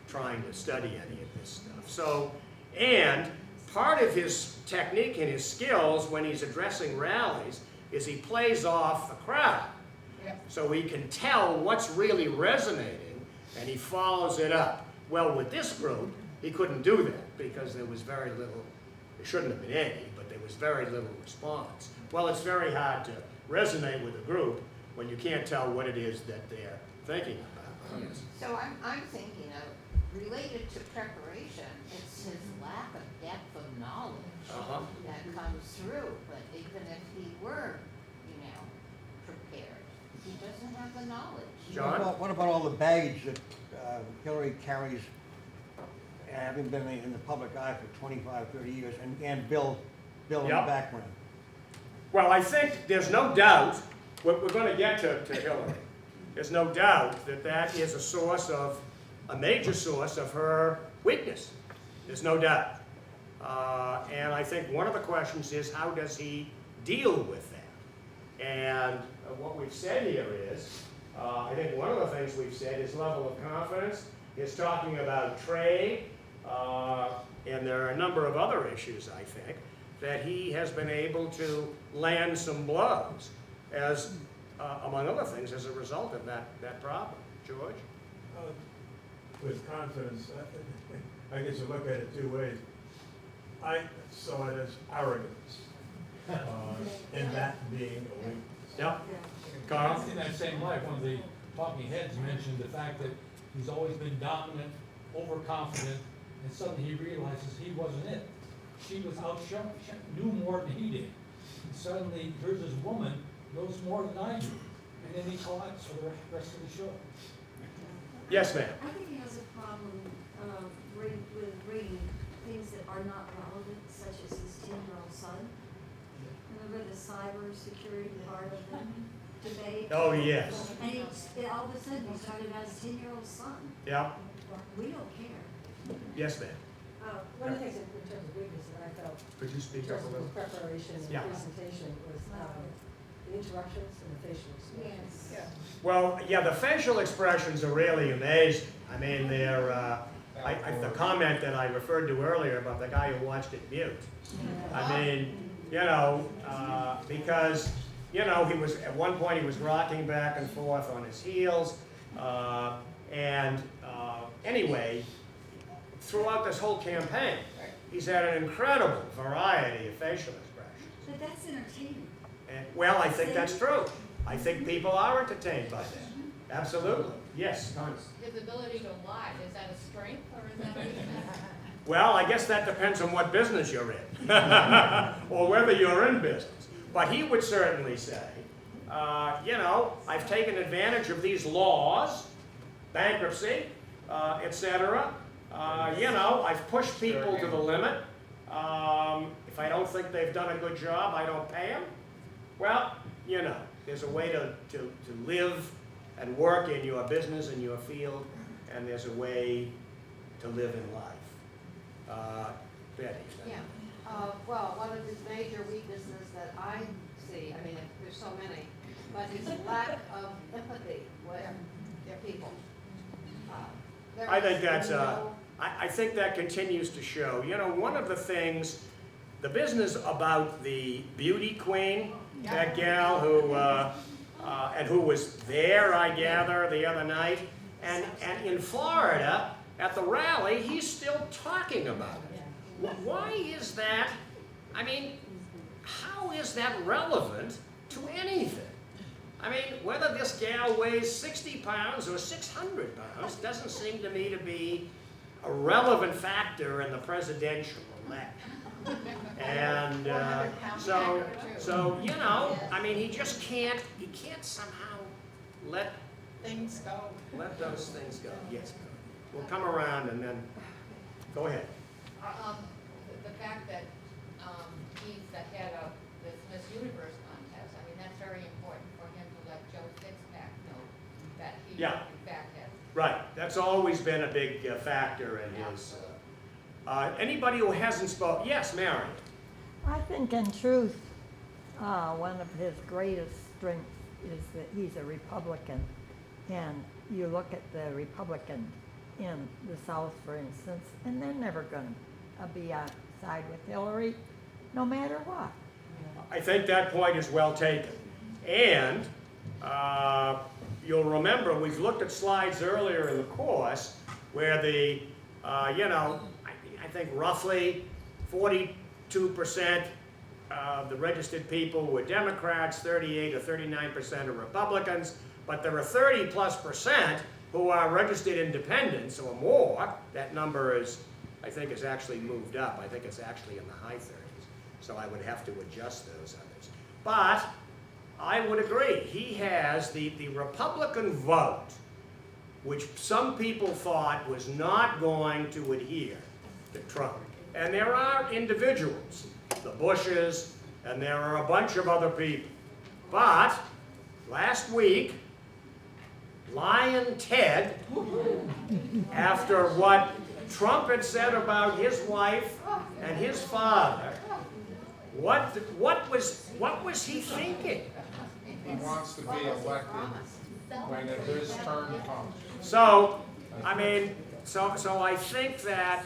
trying to study any of this stuff. So, and part of his technique and his skills when he's addressing rallies is he plays off the crowd. So he can tell what's really resonating, and he follows it up. Well, with this group, he couldn't do that because there was very little, there shouldn't have been any, but there was very little response. Well, it's very hard to resonate with a group when you can't tell what it is that they're thinking about. Yes. So I'm thinking of, related to preparation, it's his lack of depth of knowledge that comes through. But even if he were, you know, prepared, he doesn't have the knowledge. John? What about all the baggage that Hillary carries, having been in the public eye for 25, 30 years, and Bill in the background? Well, I think there's no doubt, we're going to get to Hillary. There's no doubt that that is a source of, a major source of her weakness. There's no doubt. And I think one of the questions is, how does he deal with that? And what we've said here is, I think one of the things we've said is level of confidence, is talking about trade, and there are a number of other issues, I think, that he has been able to land some blows, as, among other things, as a result of that problem. George? With confidence, I guess you look at it two ways. I saw it as arrogance, and that being a weakness. Yep. Carl? In that same light, one of the talking heads mentioned the fact that he's always been dominant, overconfident, and suddenly he realizes he wasn't it. She was outshone, knew more than he did. And suddenly, here's this woman, knows more than I do. And then he collapsed for the rest of the show. Yes, ma'am. I think he has a problem with reading things that are not relevant, such as his 10-year-old son. Remember the cyber security part of the debate? Oh, yes. And all of a sudden, he's talking about his 10-year-old son. Yeah. We don't care. Yes, ma'am. One of the things in terms of weakness that I felt Could you in speak up terms a of little? his preparation and Yeah. presentation was the interruptions and the facial expressions. Yes. Well, yeah, the facial expressions are really amazing. I mean, they're, the comment that I referred to earlier about the guy who watched it mute. I mean, you know, because, you know, he was, at one point he was rocking back and forth on his heels. Anyway, throughout this whole campaign, he's had an incredible variety of facial expressions. But that's entertaining. And, well, I think that's true. I think people are entertained by that. Absolutely. Yes, Connie. His ability to lie, is that a strength or is that a weakness? Well, I guess that depends on what business you're in, or whether you're in business. But he would certainly say, you know, I've taken advantage of these laws, bankruptcy, etc. You know, I've pushed people to the limit. If I don't think they've done a good job, I don't pay them. Well, you know, there's a way to live and work in your business, in your field, and there's a way to live in life. Betty? Yeah, well, one of his major weaknesses that I see see, I mean, there's so many, but his lack of empathy with people. There I think is that's, no- I think that continues to show. You know, one of the things, the business about the beauty queen, that gal who, and who was there, I gather, the other night, and in Florida, at the rally, he's still talking about it. Why is that? I mean, how is that relevant to anything? I mean, whether this gal weighs 60 pounds or 600 pounds doesn't seem to me to be a relevant factor in the presidential election. And so, you know, I mean, he can't somehow let Things go. let those things go. Yes, we'll come around and then, go ahead. The fact that, he's the head of this Miss Universe contest, I mean, that's very important for him to let Joe Sixpack know that he, Yeah. in fact, has. Right, that's always been a big factor in his, anybody who hasn't spoken, yes, Mary? I think in truth, one of his greatest strengths is that he's a Republican. And you look at the Republican in the South, for instance, and they're never going to be on side with Hillary, no matter what. I think that point is well taken. And you'll remember, we've looked at slides earlier in the course where the, you know, I think roughly 42% of the registered people were Democrats, 38 or 39% are Republicans, but there are 30+% who are registered independents or more. That number is, I think, is actually moved up. I think it's actually in the high 30s. So I would have to adjust those others. But I would agree. He has the Republican vote, which some people thought was not going to adhere to Trump. And there are individuals, the Bushes, and there are a bunch of other people. But last week, Lion Ted, after what Trump had said about his wife and his father, what was he thinking? He wants to be elected when his turn comes. So, I mean, so I think that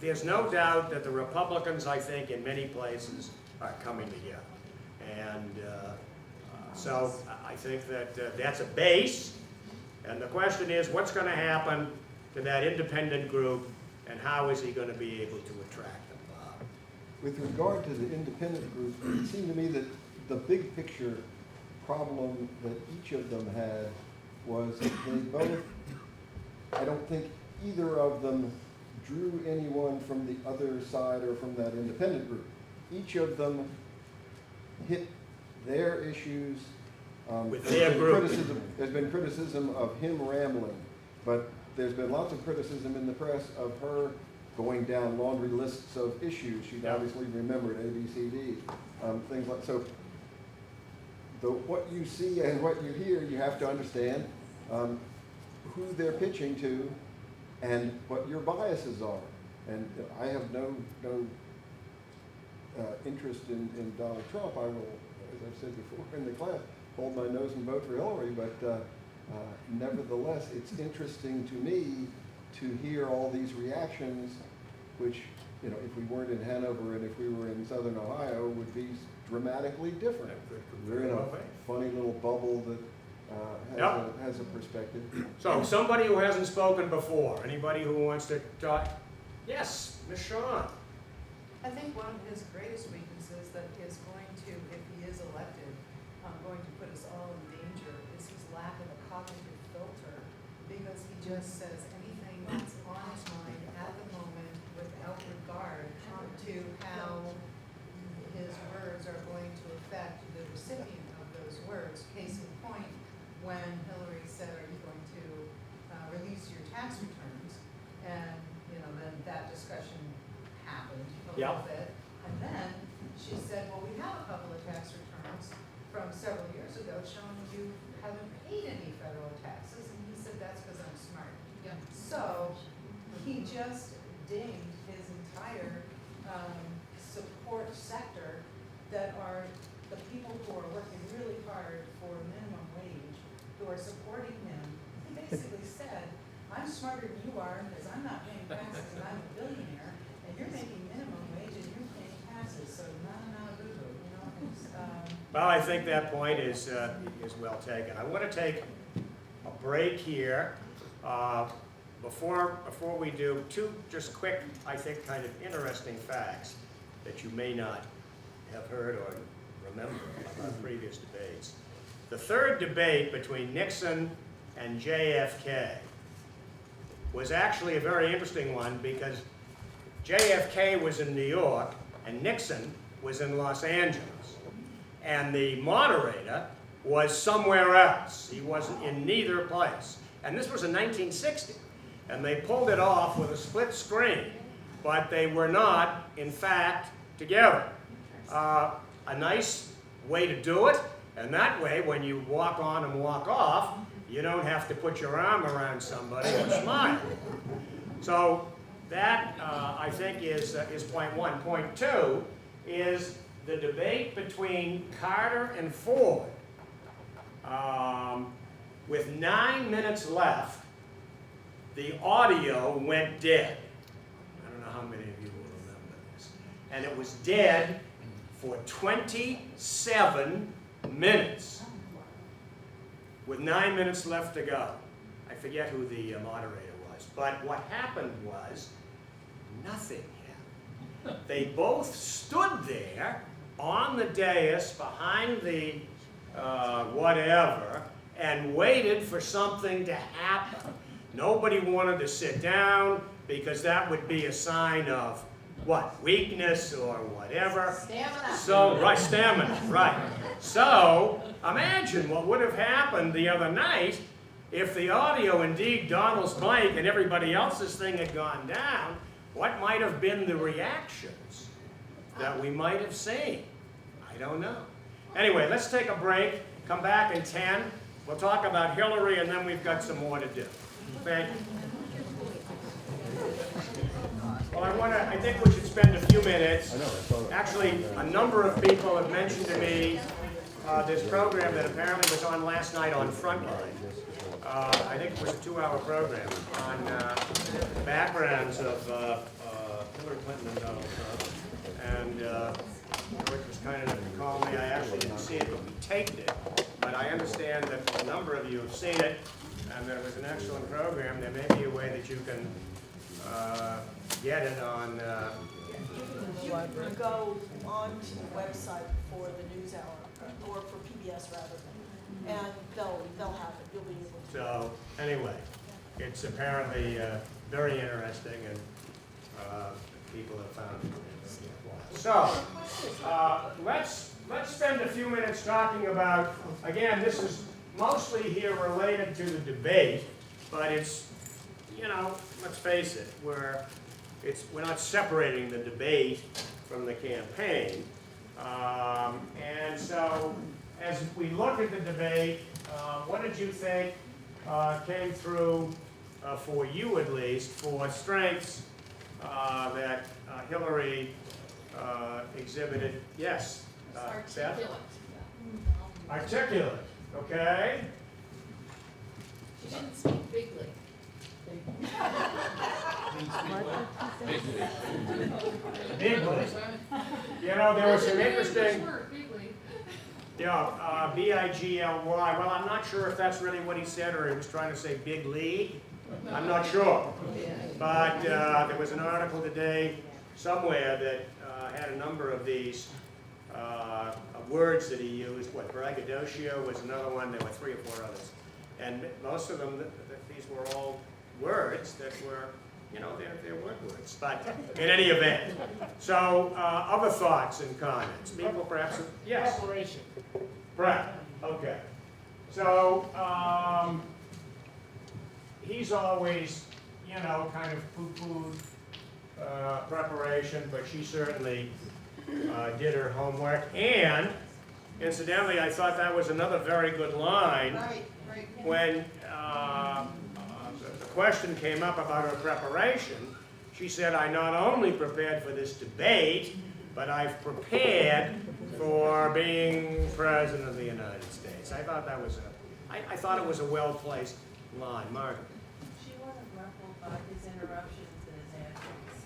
there's no doubt that the Republicans, I think, in many places are coming together. And so I think that that's a base. And the question is, what's going to happen to that independent group, and how is he going to be able to attract them? With regard to the independent group, it seemed to me that the big picture problem that each of them had was that they both, I don't think either of them drew anyone from the other side or from that independent group. Each of them hit their issues. With their group. There's been criticism of him rambling, but there's been lots of criticism in the press of her going down laundry lists of issues. She'd obviously remembered A, B, C, D, things like so. What you see and what you hear, you have to understand who they're pitching to and what your biases are. And I have no interest in Donald Trump. I will, as I've said before in the class, hold my nose and vote for Hillary, but nevertheless, it's interesting to me to hear all these reactions, which, you know, if we weren't in Hanover and if we were in Southern Ohio, would be dramatically different. We're in a funny little bubble that has a perspective. So, somebody who hasn't spoken before, anybody who wants to talk? Yes, Ms. Shawn. I think one of his greatest weaknesses that is going to, if he is elected, going to put us all in danger is his lack of a cognitive filter, because he just says anything that's on his mind at the moment without regard to how his words are going to affect the recipient of those words. Case in point, when Hillary said, "Are you going to release your tax returns?" And, you know, then that discussion happened a little bit. And then she said, "Well, we have a couple of tax returns from several years ago showing you haven't paid any federal taxes." And he said, "That's because I'm smart." So he just dinged his entire support sector that are supporting him. He basically said, I'm smarter than you are because I'm not paying taxes and I'm a billionaire, and you're making minimum wage and you're paying taxes, so boo-boo, you know? Well, I think that point is well taken. I want to take a break here. Before we do, two just quick, I think, kind of interesting facts that you may not have heard or remember about previous debates. The third debate between Nixon and JFK was actually a very interesting one because JFK was in New York and Nixon was in Los Angeles. And the moderator was somewhere else. He wasn't in neither place. And this was in 1960. And they pulled it off with a split screen, but they were not, in fact, together. A nice way to do it, and that way, when you walk on and walk off, you don't have to put your arm around somebody and smile. So that, I think, is point one. Point two is the debate between Carter and Ford. With 9 minutes left, the audio went dead. I don't know how many of you will remember this. And it was dead for 27 minutes. With 9 minutes left to go. I forget who the moderator was. But what happened was, nothing happened. They both stood there on the dais behind the whatever and waited for something to happen. Nobody wanted to sit down because that would be a sign of what? Weakness or whatever. Stamina. So, right, stamina, right. So, imagine what would have happened the other night if the audio, indeed Donald's mic and everybody else's thing had gone down. What might have been the reactions that we might have seen? I don't know. Anyway, let's take a break. Come back in 10. We'll talk about Hillary, and then we've got some more to do. Thank you. Well, I think we should spend a few minutes. Actually, a number of people have mentioned to me this program that apparently was on last night on Frontline. I think it was a 2-hour program on backgrounds of Hillary Clinton and Donald Trump. And Rick was kind enough to call me. I actually didn't see it, but we taped it. But I understand that a number of you have seen it, and that it was an excellent program. There may be a way that you can get it on. You can go onto the website for the NewsHour, or for PBS rather, and they'll have it. You'll be able to. So anyway, it's apparently very interesting, and people have found it. So let's spend a few minutes talking about. Again, this is mostly here related to the debate, but it's, you know, let's face it, we're not separating the debate from the campaign. And so, as we look at the debate, what did you think came through, for you at least, for strengths that Hillary exhibited? Yes, Beth? Articulate, okay. She didn't speak bigly. Bigly. You know, there was some interesting. Bigly. Yeah, B-I-G-L-Y. Well, I'm not sure if that's really what he said or he was trying to say big league. I'm not sure. But there was an article today somewhere that had a number of these words that he used. What, braggadocio was another one. There were 3 or 4 others. And most of them, these were all words that were, you know, they're word words. But in any event. So other thoughts and comments? People perhaps, yes? Preparation. Prep, okay. So he's always, you know, kind of poo-pooed preparation, but she certainly did her homework. And incidentally, I thought that was another very good line. Right. When the question came up about her preparation, she said, I not only prepared for this debate, but I've prepared for being President of the United States. I thought that was I thought it was a well-placed line. Margaret? She wasn't ruffled by his interruptions and his antics.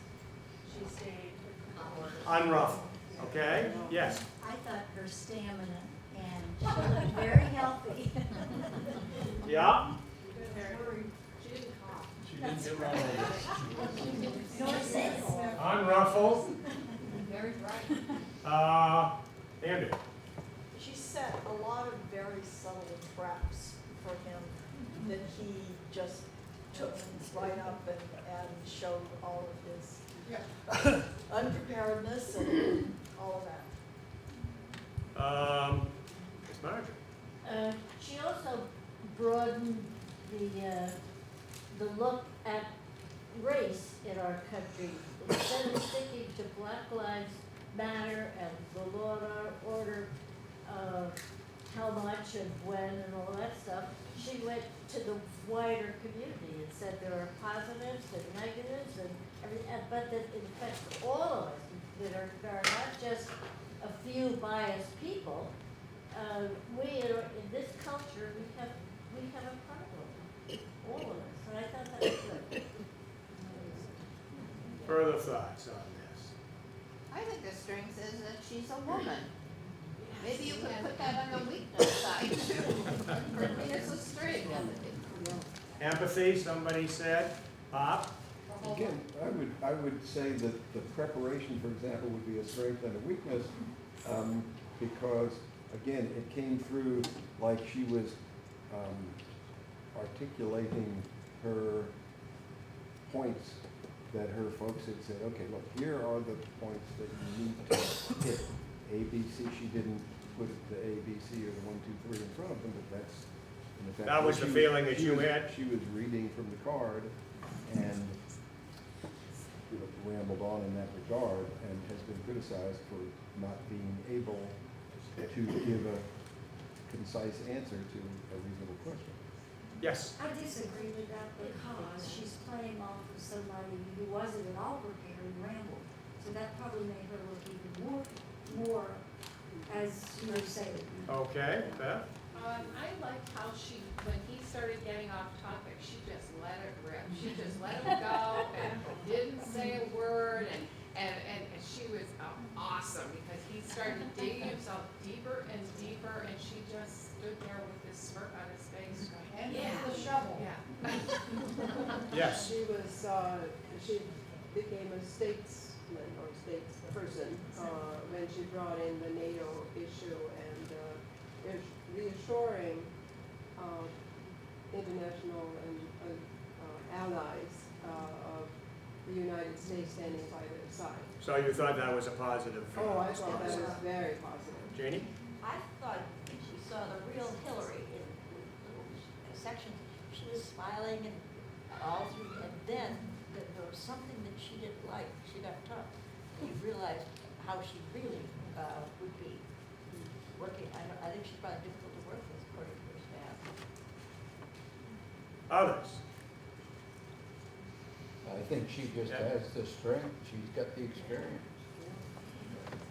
She stayed with the order. Unruffled, okay? Yes. I thought her stamina and she looked very healthy. Yeah? She didn't cough. She didn't get run over. Nor sense. Unruffled. Very bright. Andrew? She set a lot of very subtle traps for him that he just took right up and showed all of his unpreparedness and all of that. Ms. Marjorie? She also broadened the look at race in our country. Instead of sticking to Black Lives Matter and the law and order, how much and when and all that stuff, she went to the wider community and said there are positives and negatives and everything, but that it affects all of us, that are not just a few biased people. We in this culture, we have a problem, all of us, and I thought that was good. Further thoughts on this? I think the strength is that she's a woman. Maybe you could put that on the weakness side too. For me, it's a strength. Empathy, somebody said. Bob? Again, I would say that the preparation, for example, would be a strength and a weakness, because, again, it came through like she was articulating her points that her folks had said, okay, look, here are the points that you need to hit. A, B, C, she didn't put the A, B, C, or the 1, 2, 3 in front of them, but that's, in effect, That was the feeling that you had? She was reading from the card and rambled on in that regard and has been criticized for not being able to give a concise answer to a reasonable question. Yes. I disagree with that because she's playing off of somebody who wasn't at all prepared and rambled. So that probably made her look even more as you were saying. Okay, Beth? I liked how she, when he started getting off topic, she just let it rip. She just let him go and didn't say a word, and she was awesome because he started digging himself deeper and deeper, and she just stood there with this smirk on his face going, And with the shovel. yeah. Yes. She became a statesman or statesperson when she brought in the NATO issue and reassuring international and allies of the United States standing by their side. So you thought that was a positive Oh, I thought that response? was very positive. Janie? I thought she saw the real Hillary in little sections. She was smiling and all through, and then there was something that she didn't like. She got tough. And you realized how she really would be working. I think she's probably difficult to work with according to her staff. Others? I think she just has the strength, she's got the experience.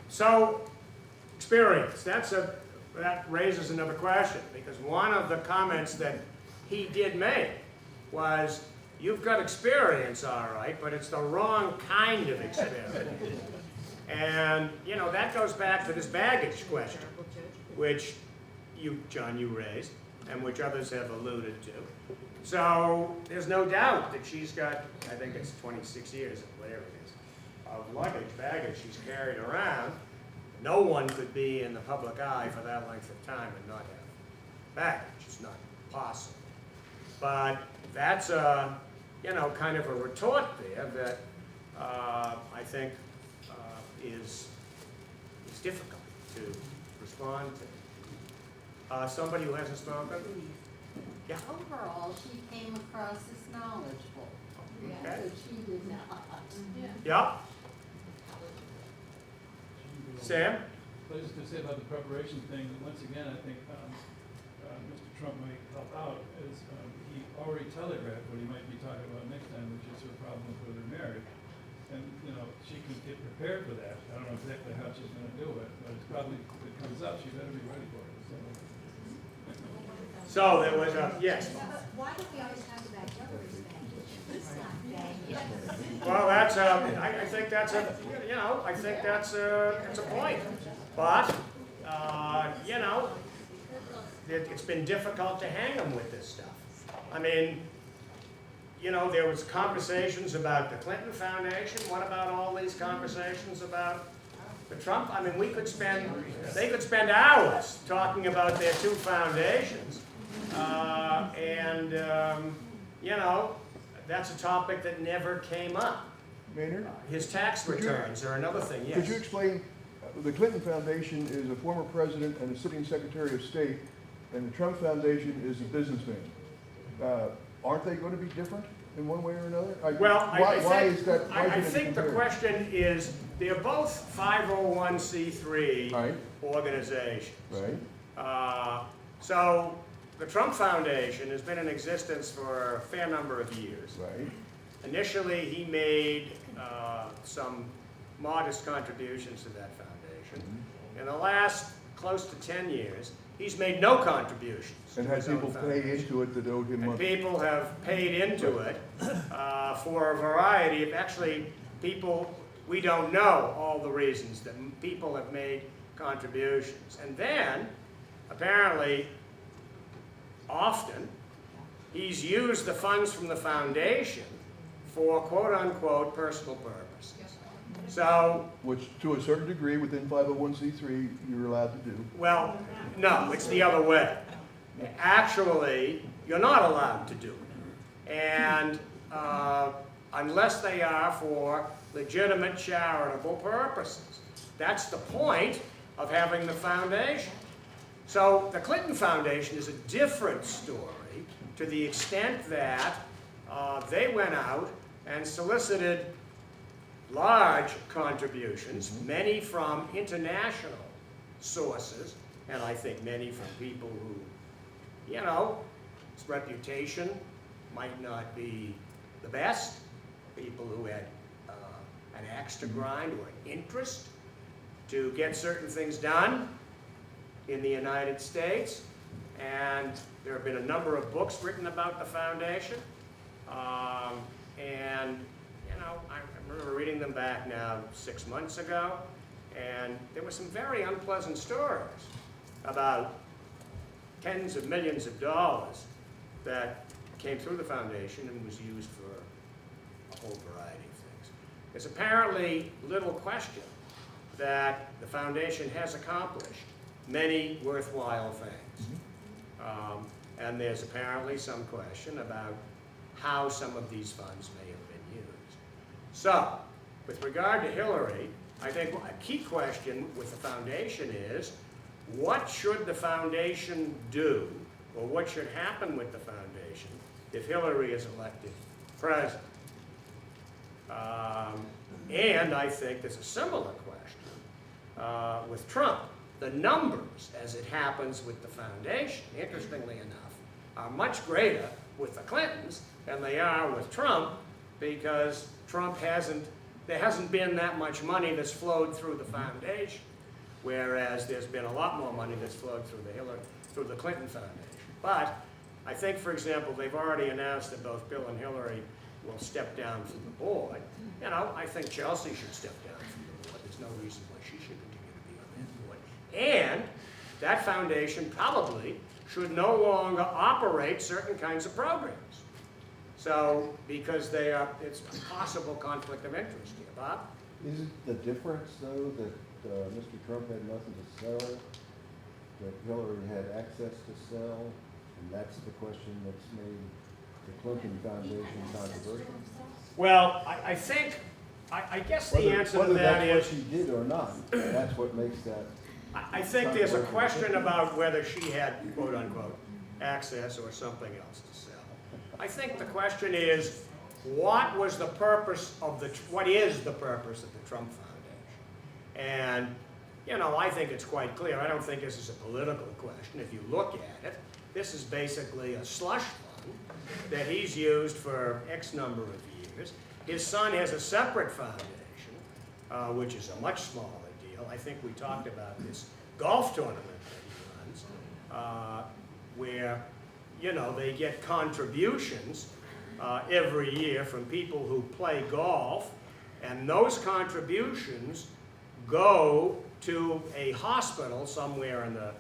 So, experience, that raises another question, because one of the comments that he did make was, you've got experience, all right, but it's the wrong kind of experience. And, you know, that goes back to this baggage question, which you, John, you raised, and which others have alluded to. So, there's no doubt that she's got, I think it's 26 years, whatever it is, of luggage, baggage she's carried around. No one could be in the public eye for that length of time and not have baggage. It's not possible. But that's a, you know, kind of a retort there that I think is difficult to respond to. Somebody who hasn't spoken? Yeah. Overall, she came across as knowledgeable. Okay. Which he did not. Yeah. Sam? What I was going to say about the preparation thing, once again, I think Mr. Trump might help out, is he already telegraphed what he might be talking about next time, which is her problems with her marriage. And, you know, she can get prepared for that. I don't know exactly how she's going to do it, but it's probably, if it comes up, she better be ready for it. So. So there was a, yes. But why do we always talk about Hillary's baggage? He's not baggage. Well, that's, I think that's a, you know, I think that's a point. But, you know, it's been difficult to hang them with this stuff. I mean, you know, there was conversations about the Clinton Foundation. What about all these conversations about the Trump? I mean, they could spend hours talking about their two foundations. You know, that's a topic that never came up. Maynard? His tax returns are another thing, yes. Could you explain, the Clinton Foundation is a former president and a sitting Secretary of State, and the Trump Foundation is a businessman. Aren't they going to be different in one way or another? I think the question is, they're both 501c3 organizations. Right. So the Trump Foundation has been in existence for a fair number of years. Right. Initially, he made some modest contributions to that foundation. In the last close to 10 years, he's made no contributions. And had people pay into it that owed him money? People have paid into it for a variety of, actually, people, we don't know all the reasons that people have made contributions. And then, apparently, often, he's used the funds from the foundation for quote-unquote personal purposes. So, which to a certain degree within 501c3 you're allowed to do. Well, no, it's the other way. Actually, you're not allowed to do it. And unless they are for legitimate charitable purposes. That's the point of having the foundation. So the Clinton Foundation is a different story to the extent that they went out and solicited large contributions, many from international sources, and I think many from people who, you know, his reputation might not be the best, people who had an axe to grind or an interest to get certain things done in the United States. And there have been a number of books written about the foundation. And, you know, I remember reading them back now 6 months ago, and there were some very unpleasant stories about tens of millions of dollars that came through the foundation and was used for a whole variety of things. There's apparently little question that the foundation has accomplished many worthwhile things. And there's apparently some question about how some of these funds may have been used. So, with regard to Hillary, I think a key question with the foundation is, what should the foundation do, or what should happen with the foundation if Hillary is elected president? And I think there's a similar question with Trump. The numbers, as it happens with the foundation, interestingly enough, are much greater with the Clintons than they are with Trump, because there hasn't been that much money that's flowed through the foundation, whereas there's been a lot more money that's flowed through the Clinton Foundation. But I think, for example, they've already announced that both Bill and Hillary will step down from the board. You know, I think Chelsea should step down from the board. There's no reason why she should continue to be on that board. And that foundation probably should no longer operate certain kinds of programs. So, because it's a possible conflict of interest here. Bob? Is it the difference, though, that Mr. Trump had nothing to sell, that Hillary had access to sell, and that's the question that's made the Clinton Foundation controversial? Well, I guess the answer to that is... Whether that's what she did or not, that's what makes that... I think there's a question about whether she had, quote-unquote, access or something else to sell. I think the question is, what is the purpose of the Trump Foundation? And, you know, I think it's quite clear. I don't think this is a political question. If you look at it, this is basically a slush fund that he's used for X number of years. His son has a separate foundation, which is a much smaller deal. I think we talked about this golf tournament that he runs. where, you know, they get contributions every year from people who play golf, and those contributions go to a hospital somewhere in the,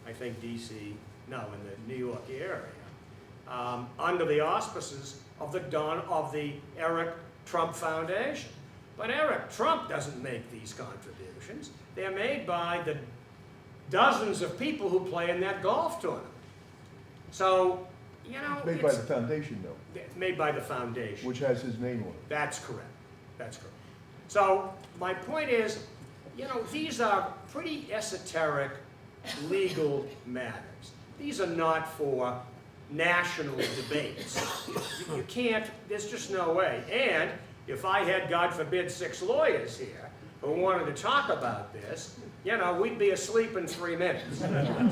I think DC, no, in the New York area, under the auspices of the Eric Trump Foundation. But Eric Trump doesn't make these contributions. They're made by the dozens of people who play in that golf tournament. So, you know, It's made by the foundation, though, made by the foundation. which has his name on it. That's correct. That's correct. So my point is, you know, these are pretty esoteric legal matters. These are not for national debates. You can't, there's just no way. And if I had, God forbid, 6 lawyers here who wanted to talk about this, you know, we'd be asleep in 3 minutes.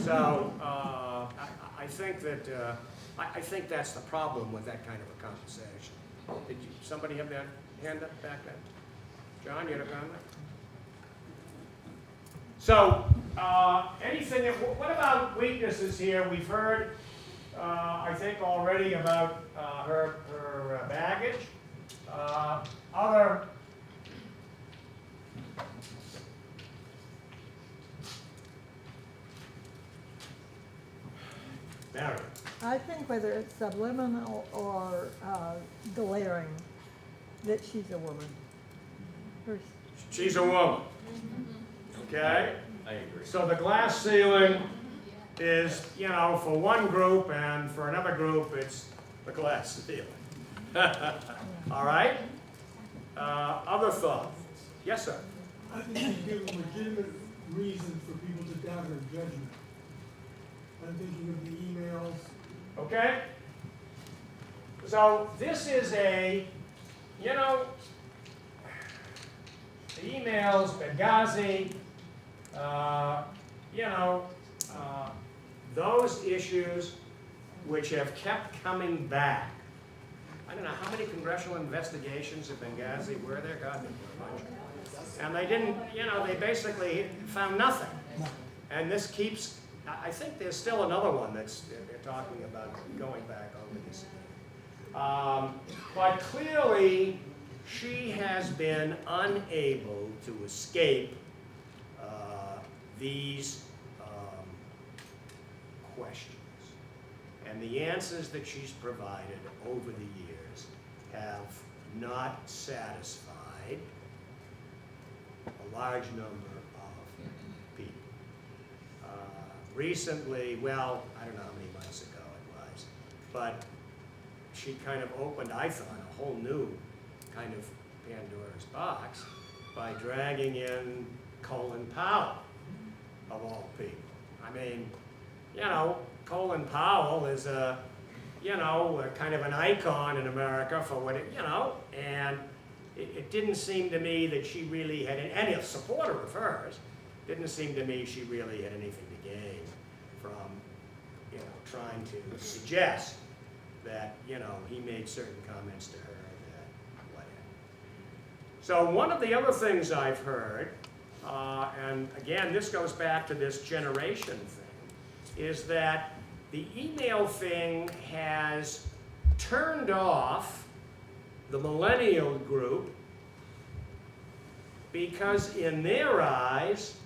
So I think that, I think that's the problem with that kind of a conversation. Did you, somebody have their hand up back there? John, you had a comment? So, anything, what about weaknesses here? We've heard, I think already about her baggage. Other Mary. I think whether it's subliminal or glaring, that she's a woman. She's a woman. Okay? I agree. So the glass ceiling is, you know, for one group, and for another group, it's the glass ceiling. All right? Other thoughts? Yes, sir. I think you give a legitimate reason for people to doubt her judgment. I'm thinking of the emails. Okay? So this is a, you know, the emails, Benghazi, you know, those issues which have kept coming back. I don't know, how many congressional investigations of Benghazi were there? God, there were a bunch. And they didn't, you know, they basically found nothing. And this keeps, I think there's still another one that's, they're talking about going back over this. But clearly, she has been unable to escape these questions. And the answers that she's provided over the years have not satisfied a large number of people. Recently, well, I don't know how many months ago it was, but she kind of opened, I thought, a whole new kind of Pandora's box by dragging in Colin Powell, of all people. I mean, you know, Colin Powell is a, you know, a kind of an icon in America for what it, you know, and it didn't seem to me that she really had, any supporter of hers, didn't seem to me she really had anything to gain from, you know, trying to suggest that, you know, he made certain comments to her that whatever. So one of the other things I've heard, and again, this goes back to this generation thing, is that the email thing has turned off the millennial group because in their eyes,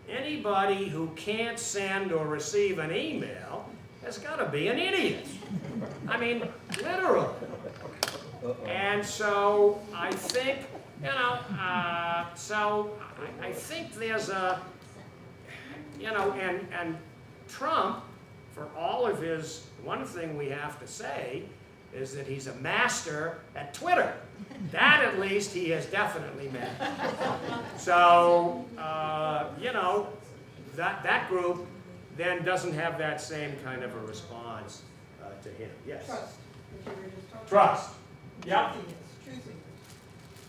anybody who can't send or receive an email has got to be an idiot. I mean, literally. And so I think, you know, so I think there's a, you know, and Trump, for all of his, one thing we have to say is that he's a master at Twitter. That at least he has definitely mastered. So, you know, that group then doesn't have that same kind of a response to him. Yes? Trust, that you were just talking about. Trust. Yep. Choosing.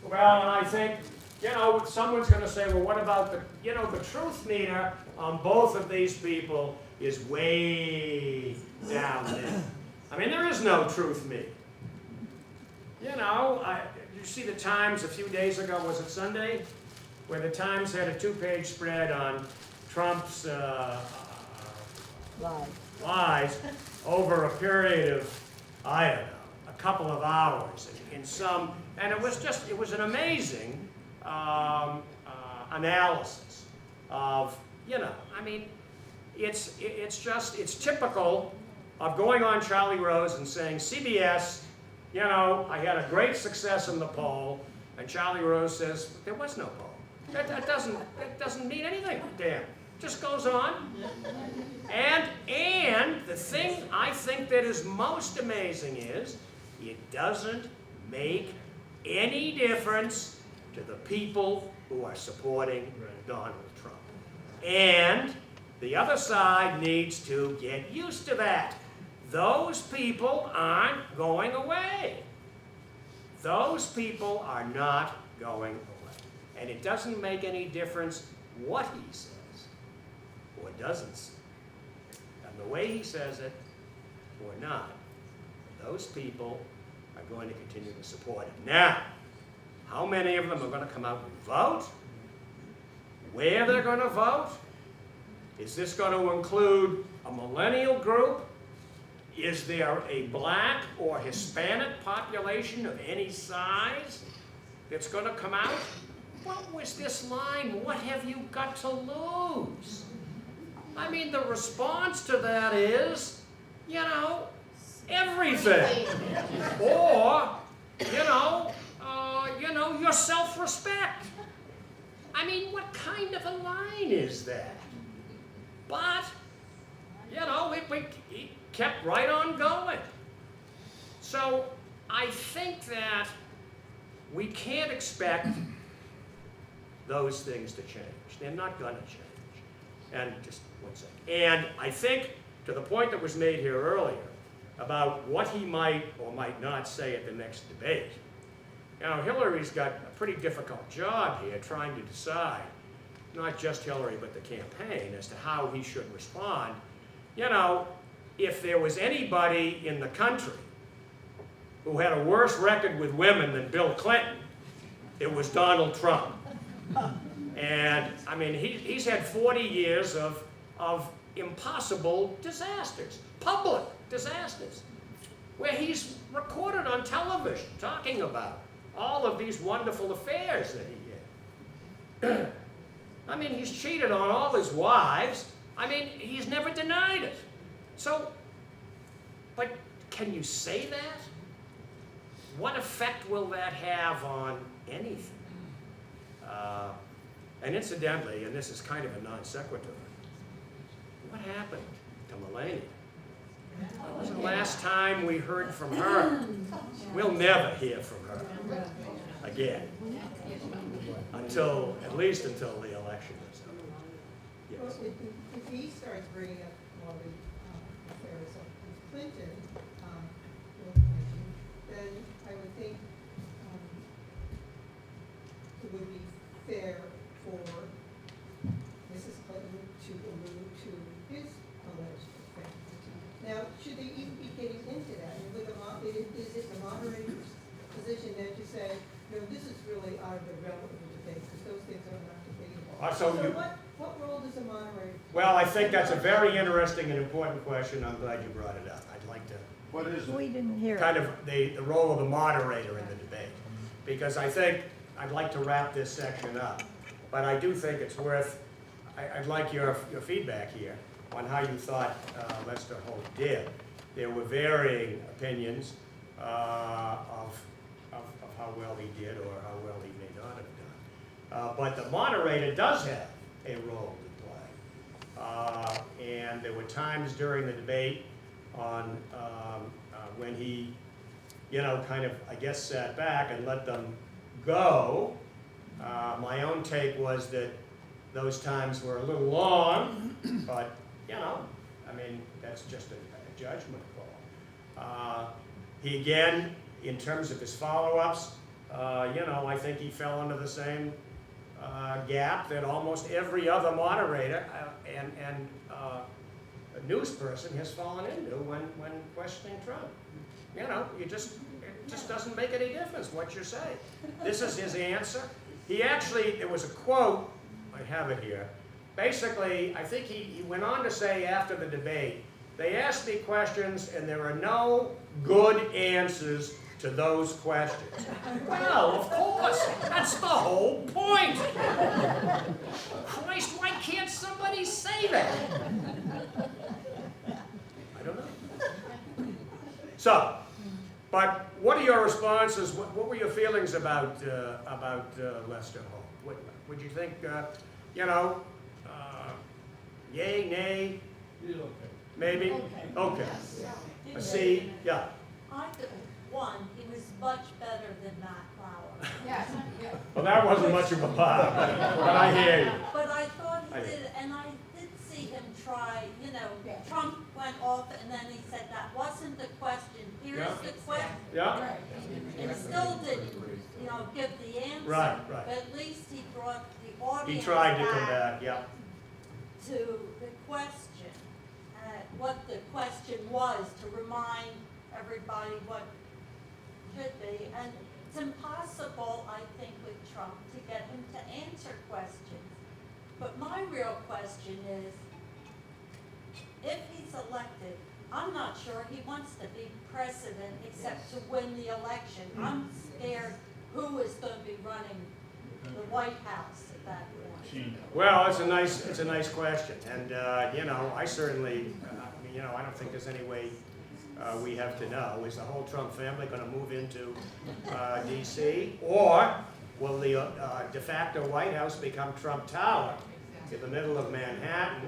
Well, and I think, you know, someone's going to say, well, what about the, you know, the truth meter on both of these people is way down there. I mean, there is no truth meter. You know, did you see the Times a few days ago, was it Sunday? Where the Times had a 2-page spread on Trump's Lies. lies over a period of, I don't know, a couple of hours in some, and it was an amazing analysis of, I mean, it's typical of going on Charlie Rose and saying, CBS, I had a great success in the poll, and Charlie Rose says, there was no poll. That doesn't mean anything, damn. Just goes on. And the thing I think that is most amazing is it doesn't make any difference to the people who are supporting Donald Trump. And the other side needs to get used to that. Those people aren't going away. Those people are not going away. And it doesn't make any difference what he says or doesn't say. And the way he says it or not, those people are going to continue to support him. Now, how many of them are going to come out and vote? Where they're going to vote? Is this going to include a millennial group? Is there a black or Hispanic population of any size that's going to come out? What was this line? What have you got to lose? I mean, the response to that is, everything. Or, your self-respect. I mean, what kind of a line is that? But, it kept right on going. So, I think that we can't expect those things to change. They're not going to change. And just one second. And I think, to the point that was made here earlier, about what he might or might not say at the next debate, Hillary's got a pretty difficult job here trying to decide, not just Hillary, but the campaign, as to how he should respond. If there was anybody in the country who had a worse record with women than Bill Clinton, it was Donald Trump. And, I mean, he's had 40 years of impossible disasters, public disasters, where he's recorded on television talking about all of these wonderful affairs that he had. I mean, he's cheated on all his wives. I mean, he's never denied it. So, but can you say that? What effect will that have on anything? And incidentally, and this is kind of a non sequitur, what happened to Melania? When was the last time we heard from her? We'll never hear from her again. At least until the election is over. Yes. Well, if he starts bringing up all the affairs of Clinton, Bill Clinton, then I would think it would be fair for Mrs. Clinton to allude to his alleged offense. Now, should they even be getting into that? And with is it the moderator's position then to say, this is really out of the realm of the debate, because those things are not debatable. So what role does the moderator play? Well, I think that's a very interesting and important question. I'm glad you brought it up. I'd like to. What is it? We didn't hear kind it. of the role of the moderator in the debate. Because I think I'd like to wrap this section up. But I do think it's worth, I'd like your feedback here on how you thought Lester Holt did. There were varying opinions of how well he did or how well he may not have done. But the moderator does have a role to play. And there were times during the debate on when he, kind of, I guess, sat back and let them go. My own take was that those times were a little long, but, I mean, that's just a judgment call. He, again, in terms of his follow-ups, I think he fell into the same gap that almost every other moderator and a news person has fallen into when questioning Trump. It just doesn't make any difference what you say. This is his answer. He actually, there was a quote, I have it here. Basically, I think he went on to say after the debate They ask me questions, and there are no good answers to those questions. Well, of course, that's the whole point. Christ, why can't somebody say that? I don't know. So, but what are your responses? What were your feelings about Lester Hall? Would you think, you know, yay, nay, He's okay. maybe? Okay. A C, yeah. I think, one, he was much better than Matt Lauer. Yes, Well, that wasn't much of a pop, but I hear you. But I thought I he did. did, and I did see him try, you know, Yeah. Trump went off and then he said, that wasn't the question, here's Yeah. the question. Yeah? And still didn't, you know, give the answer. Right, right. But at least he brought the audience He tried to come back, yeah. to the question, what the question was, to remind everybody what should be. And it's impossible, I think, with Trump to get him to answer questions. But my real question is, if he's elected, I'm not sure he wants to be president except to win the election. I'm scared who is going to be running the White House at that point. Well, it's a nice question, and you know, I certainly, you know, I don't think there's any way we have to know. Is the whole Trump family going to move into D.C., or will the de facto White House become Trump Tower in the middle of Manhattan?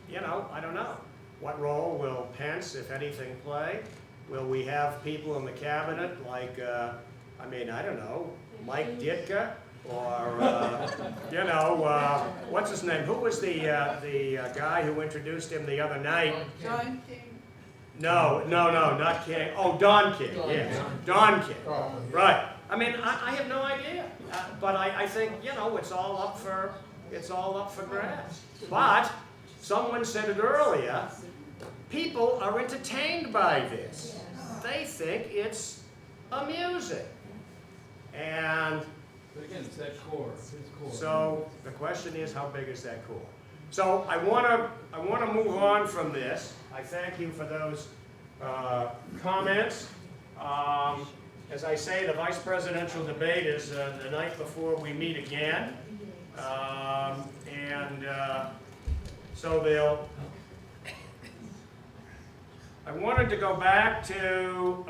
You know, I don't know. What role will Pence, if anything, play? Will we have people in the cabinet like, I mean, I don't know, Mike Ditka? Or, you know, what's his name? Who was the guy who introduced him the other night? John King. No, not King. Oh, Don King, yes. Don King, right. I mean, I have no idea. But I think, you know, it's all up for grabs. But someone said it earlier, people are entertained by this. They think it's amusing. And But again, it's that core, it's core. so the question is, how big is that core? So I want to move on from this. I thank you for those comments. As I say, the vice presidential debate is the night before we meet again, so they'll. I wanted to go back to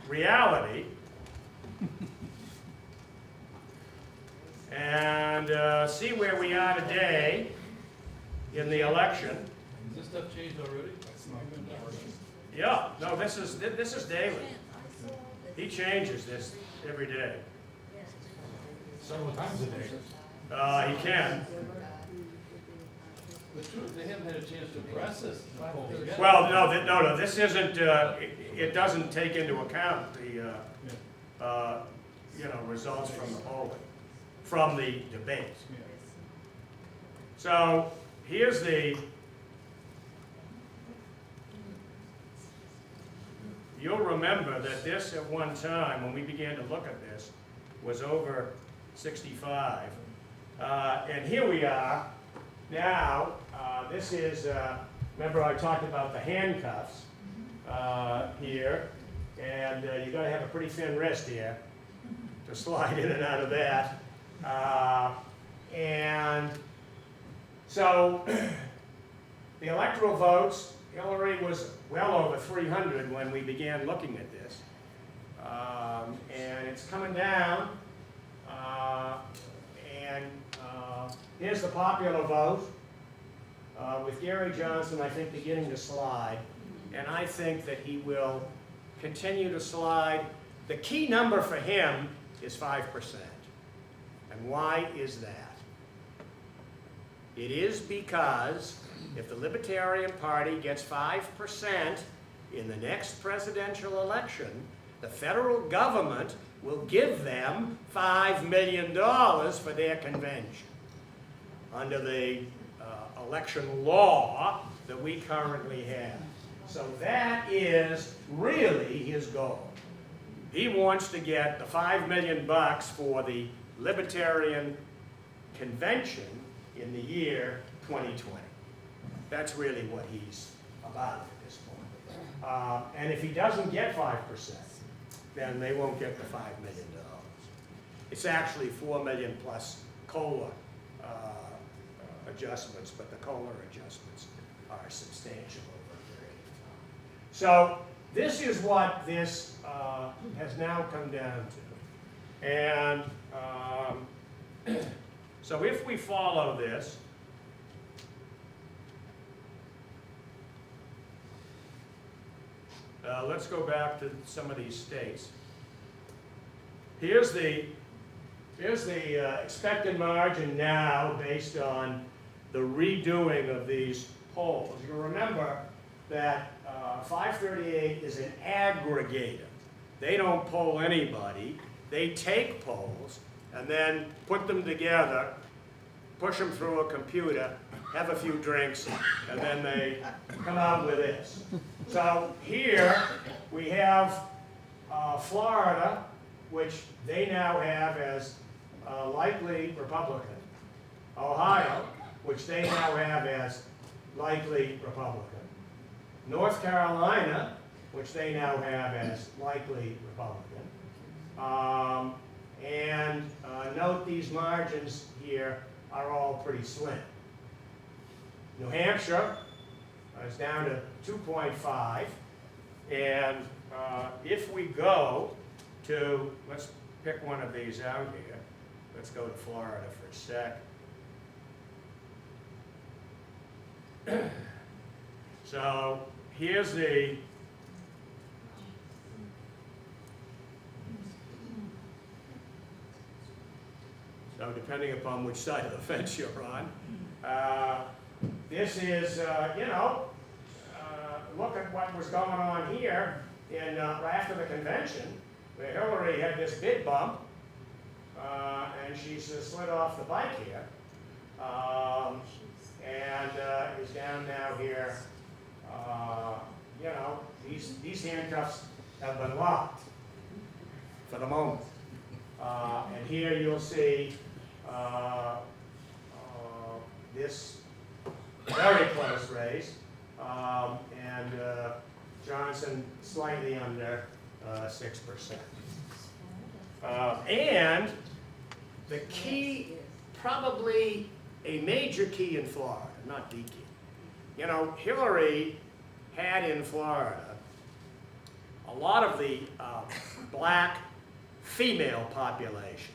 reality. And see where we are today in the election. Has this stuff changed already? Yeah, no, this is daily. He changes this every day. Several times a day. He can. The truth, they haven't had a chance to press this. Well, no, this isn't, it doesn't take into account the, you know, results from the polling, from the debate. So here's the, you'll remember that this at one time, when we began to look at this, was over 65. And here we are now. This is, remember I talked about the handcuffs here, and you got to have a pretty thin wrist here to slide in and out of that. And so the electoral votes, Hillary was well over 300 when we began looking at this. And it's coming down. Here's the popular vote, with Gary Johnson, I think, beginning to slide. And I think that he will continue to slide. The key number for him is 5%. And why is that? It is because if the Libertarian Party gets 5% in the next presidential election, the federal government will give them $5 million for their convention under the election law that we currently have. So that is really his goal. He wants to get the $5 million for the Libertarian convention in the year 2020. That's really what he's about at this point. And if he doesn't get 5%, then they won't get the $5 million. It's actually $4 million plus COLA adjustments, but the COLA adjustments are substantial over a period of time. So this is what this has now come down to. And so if we follow this, let's go back to some of these states. Here's the expected margin now based on the redoing of these polls. You remember that 538 is an aggregator. They don't poll anybody. They take polls and then put them together, push them through a computer, have a few drinks, and then they come out with this. So here we have Florida, which they now have as likely Republican. Ohio, which they now have as likely Republican. North Carolina, which they now have as likely Republican. And note these margins here are all pretty slim. New Hampshire is down to 2.5. And if we go to, let's pick one of these out here. Let's go to Florida for a sec. So here's the depending upon which side of the fence you're on, this is, look at what was going on here in after the convention, where Hillary had this big bump, and she's slid off the bike here, and is down now here. These handcuffs have been locked for the moment. And here you'll see this very close race, and Johnson slightly under 6%. And the key, probably a major key in Florida, not the key. Hillary had in Florida a lot of the black female population,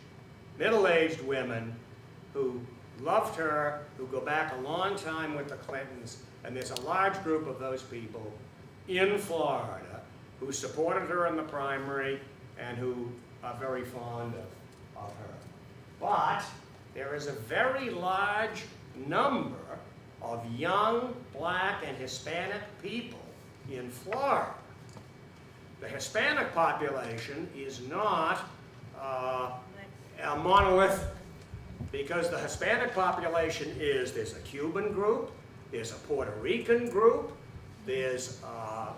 middle-aged women who loved her, who go back a long time with the Clintons, and there's a large group of those people in Florida who supported her in the primary and who are very fond of her. But there is a very large number of young black and Hispanic people in Florida. The Hispanic population is not a monolithic, because the Hispanic population there's a Cuban group, there's a Puerto Rican group, there's a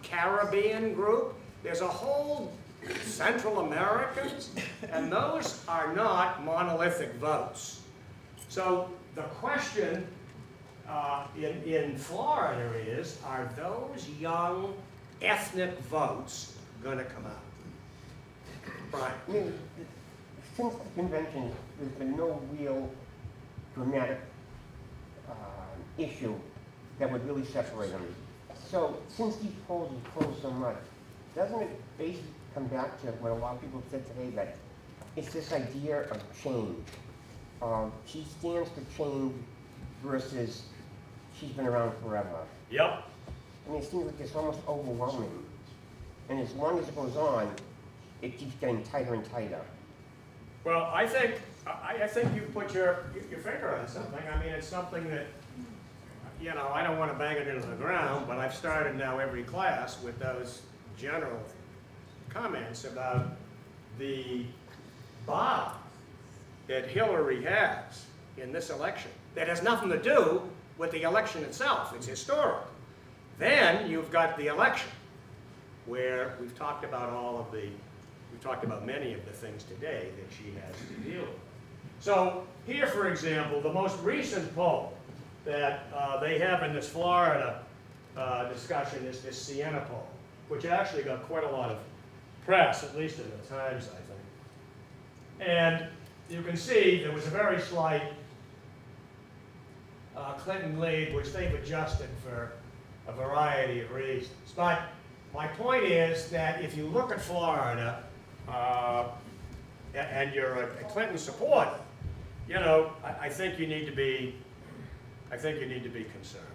Caribbean group, there's a whole Central Americans, and those are not monolithic votes. So the question in Florida is, are those young ethnic votes going to come out? Brian? Since the convention, there's been no real dramatic issue that would really separate them. So since these polls have closed so much, doesn't it basically come back to what a lot of people have said today, that it's this idea of change? She stands for change versus she's been around forever. Yep. I mean, it seems like it's almost overwhelming. And as long as it goes on, it keeps getting tighter and tighter. Well, I think you put your finger on something. I mean, it's something that, I don't want to bang it into the ground, but I've started now every class with those general comments about the bar that Hillary has in this election that has nothing to do with the election itself. It's historical. Then you've got the election, where we've talked about many of the things today that she has to deal with. So here, for example, the most recent poll that they have in this Florida discussion is this Sienna poll, which actually got quite a lot of press, at least in the Times, I think. And you can see there was a very slight Clinton lead, which they've adjusted for a variety of reasons. But my point is that if you look at Florida and you're a Clinton supporter, you know, I think you need to be concerned.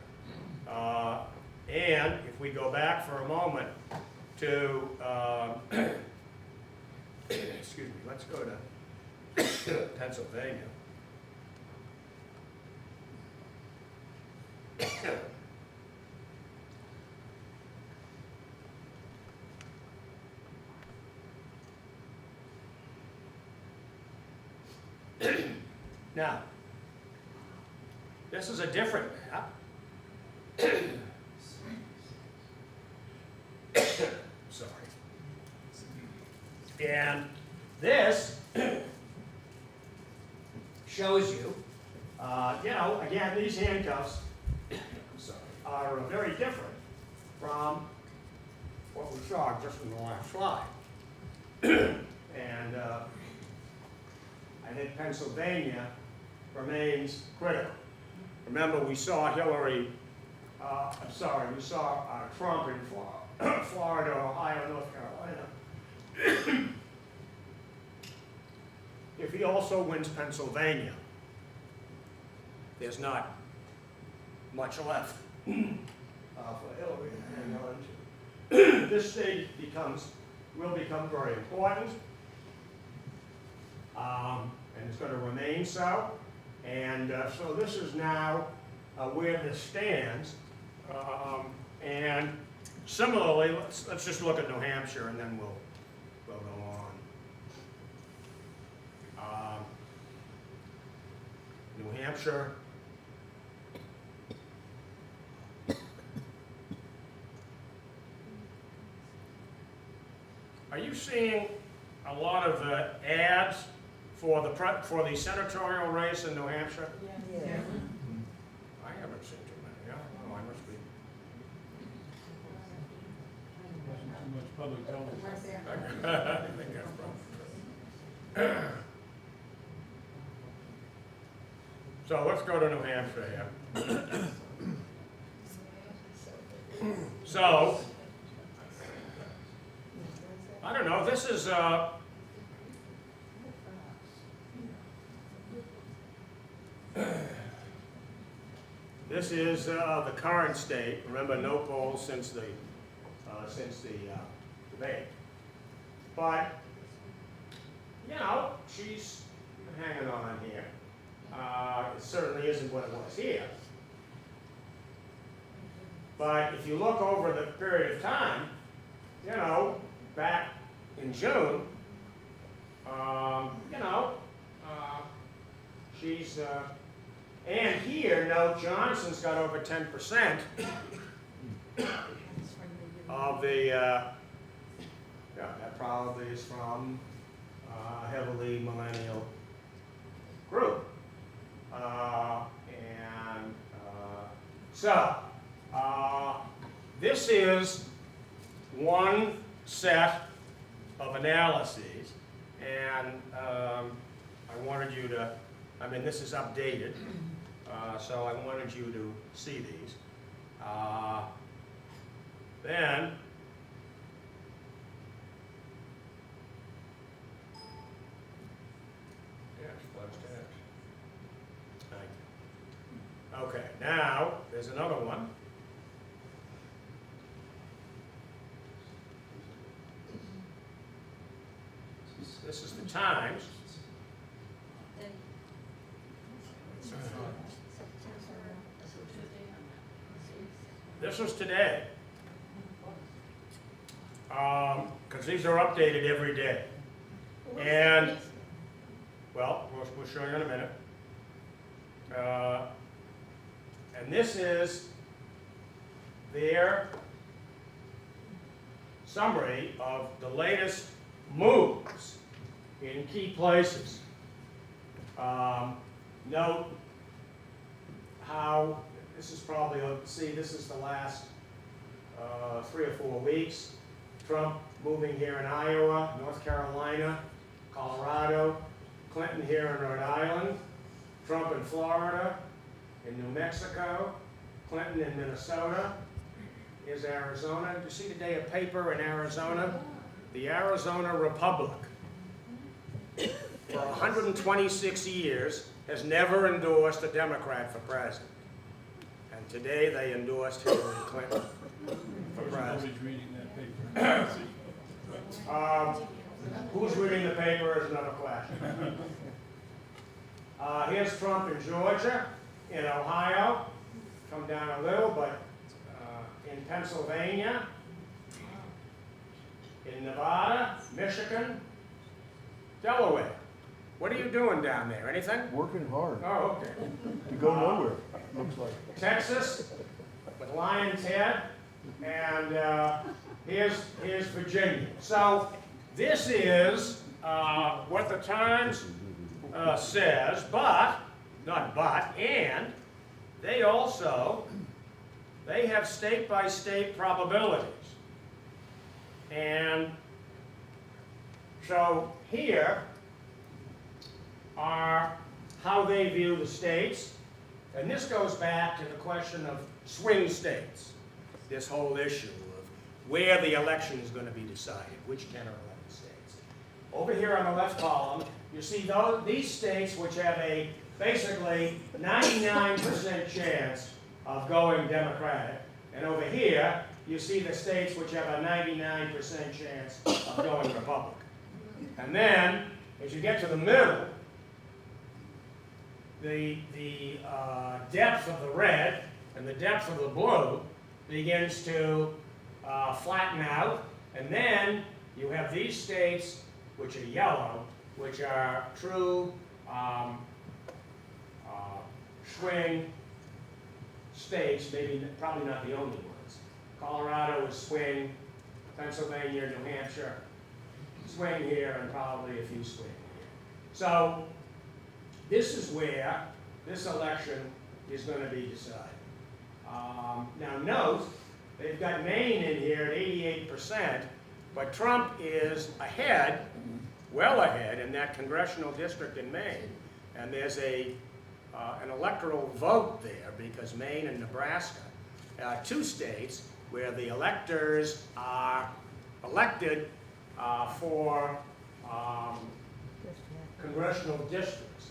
And if we go back for a moment to, excuse me, let's go to Pennsylvania. Now, this is a different map. Sorry. And this shows you, you know, again, these handcuffs are very different from what we saw just in the last slide. And I think Pennsylvania remains critical. Remember, we saw Hillary, we saw Trump in Florida, Ohio, North Carolina. If he also wins Pennsylvania, there's not much left for Hillary to hang on to. This state will become very important, and it's going to remain so. And so this is now where this stands. And similarly, let's just look at New Hampshire, and then we'll go on. New Hampshire. Are you seeing a lot of ads for the senatorial race in New Hampshire? Yeah. I haven't seen too many. I don't know. I must be. Wasn't too much public television. I think that's probably. So let's go to New Hampshire here. So, I don't know, this is, the current state. Remember, no polls since the debate. But, you know, she's hanging on here. It certainly isn't what it was here. But if you look over the period of time, you know, back in June, you know, she's, and here, note Johnson's got over 10% of the, yeah, that probably is from a heavily millennial group. So, this is one set of analyses, and I wanted you to, I mean, this is updated, so I wanted you to see these. Then, okay, now there's another one. This is the Times. This was today. Because these are updated every day. And, well, we'll show you in a minute. And this is their summary of the latest moves in key places. Note, how, this is probably, see, this is the last 3 or 4 weeks. Trump moving here in Iowa, North Carolina, Colorado, Clinton here in Rhode Island, Trump in Florida, in New Mexico, Clinton in Minnesota. Here's Arizona. You see today a paper in Arizona? The Arizona Republic, for 126 years, has never endorsed a Democrat for president. And today they endorsed Hillary Clinton for president. Nobody's reading that paper. Who's reading the paper is another question. Here's Trump in Georgia, in Ohio, come down a little, but in Pennsylvania, in Nevada, Michigan, Delaware. What are you doing down there? Anything? Working hard. Oh, okay. To go nowhere, looks like. Texas, with Lion Ted, and here's Virginia. So this is what the Times says, and they have state-by-state probabilities. And so here are how they view the states. And this goes back to the question of swing states, this whole issue of where the election is going to be decided, which 10 or 11 states. Over here on the left column, you see these states which have a basically 99% chance of going Democratic. And over here, you see the states which have a 99% chance of going Republican. And then, as you get to the middle, the depth of the red and the depth of the blue begins to flatten out. And then you have these states, which are yellow, which are true swing states, probably not the only ones. Colorado is swing, Pennsylvania, New Hampshire, swing here, and probably a few swing here. So this is where this election is going to be decided. Now note, they've got Maine in here at 88%, but Trump is ahead, well ahead, in that congressional district in Maine. And there's an electoral vote there because Maine and Nebraska are 2 states where the electors are elected for congressional districts.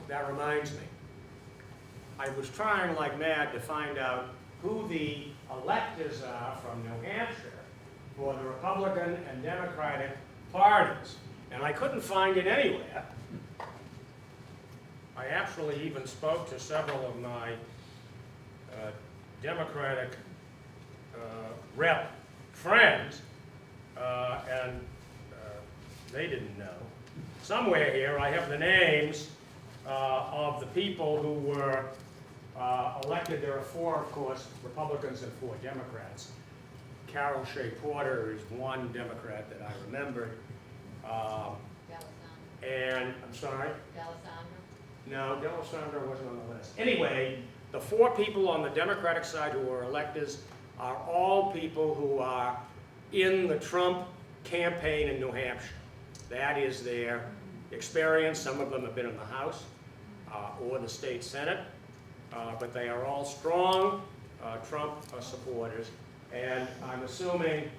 That reminds me, I was trying like mad to find out who the electors are from New Hampshire for the Republican and Democratic parties, and I couldn't find it anywhere. I actually even spoke to several of my Democratic rep friends, and they didn't know. Somewhere here I have the names of the people who were elected. There are 4, of course, Republicans and 4 Democrats. Carol Shea Porter is one Democrat that I remembered. And, I'm sorry? No, D'Alessandro wasn't on the list. Anyway, the 4 people on the Democratic side who are electors are all people who are in the Trump campaign in New Hampshire. That is their experience. Some of them have been in the House or the state Senate, but they are all strong Trump supporters. And I'm assuming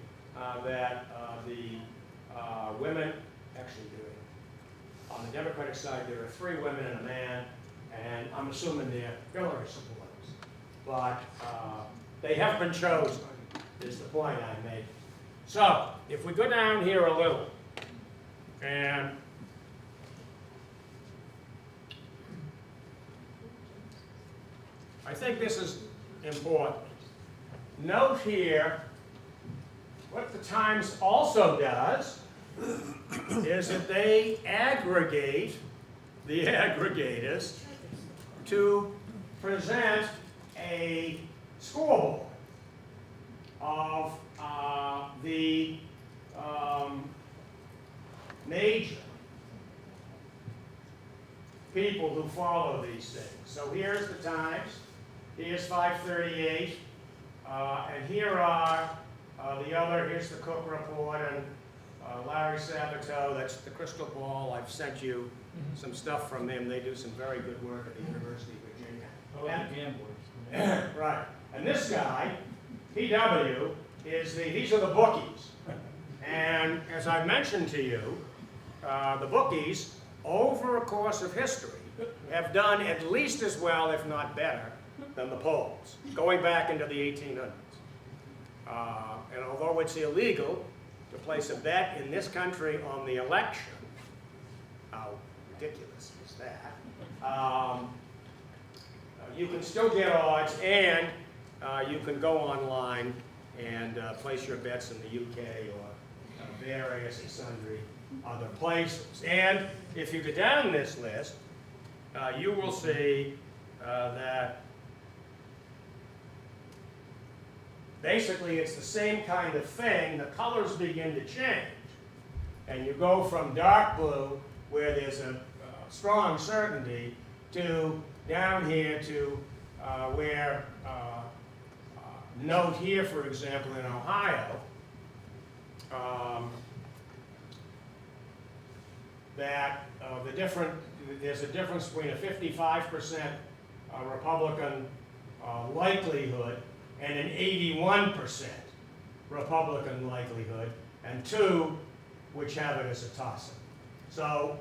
that the women, actually on the Democratic side, there are 3 women and a man, and I'm assuming they're Hillary supporters. But they have been chosen, is the point I make. So, if we go down here a little, and I think this is important. Note here, what the Times also does is that they aggregate the aggregators to present a scoreboard of the major people who follow these things. So here's the Times, here's 538, and here are here's the Cook Report, and Larry Sabato, that's the Crystal Ball. I've sent you some stuff from him. They do some very good work at the University of Virginia. How about the gamblers? Right. And this guy, PW, these are the bookies. And as I mentioned to you, the bookies, over a course of history, have done at least as well, if not better, than the polls, going back into the 1800s. And although it's illegal to place a bet in this country on the election, how ridiculous is that? You can still get odds, and you can go online and place your bets in the UK or various and sundry other places. And if you go down this list, you will see that basically it's the same kind of thing. The colors begin to change. And you go from dark blue, where there's a strong certainty, to down here to where, note here, for example, in Ohio, that there's a difference between a 55% Republican likelihood and an 81% Republican likelihood, and two which have it as a toss-up. So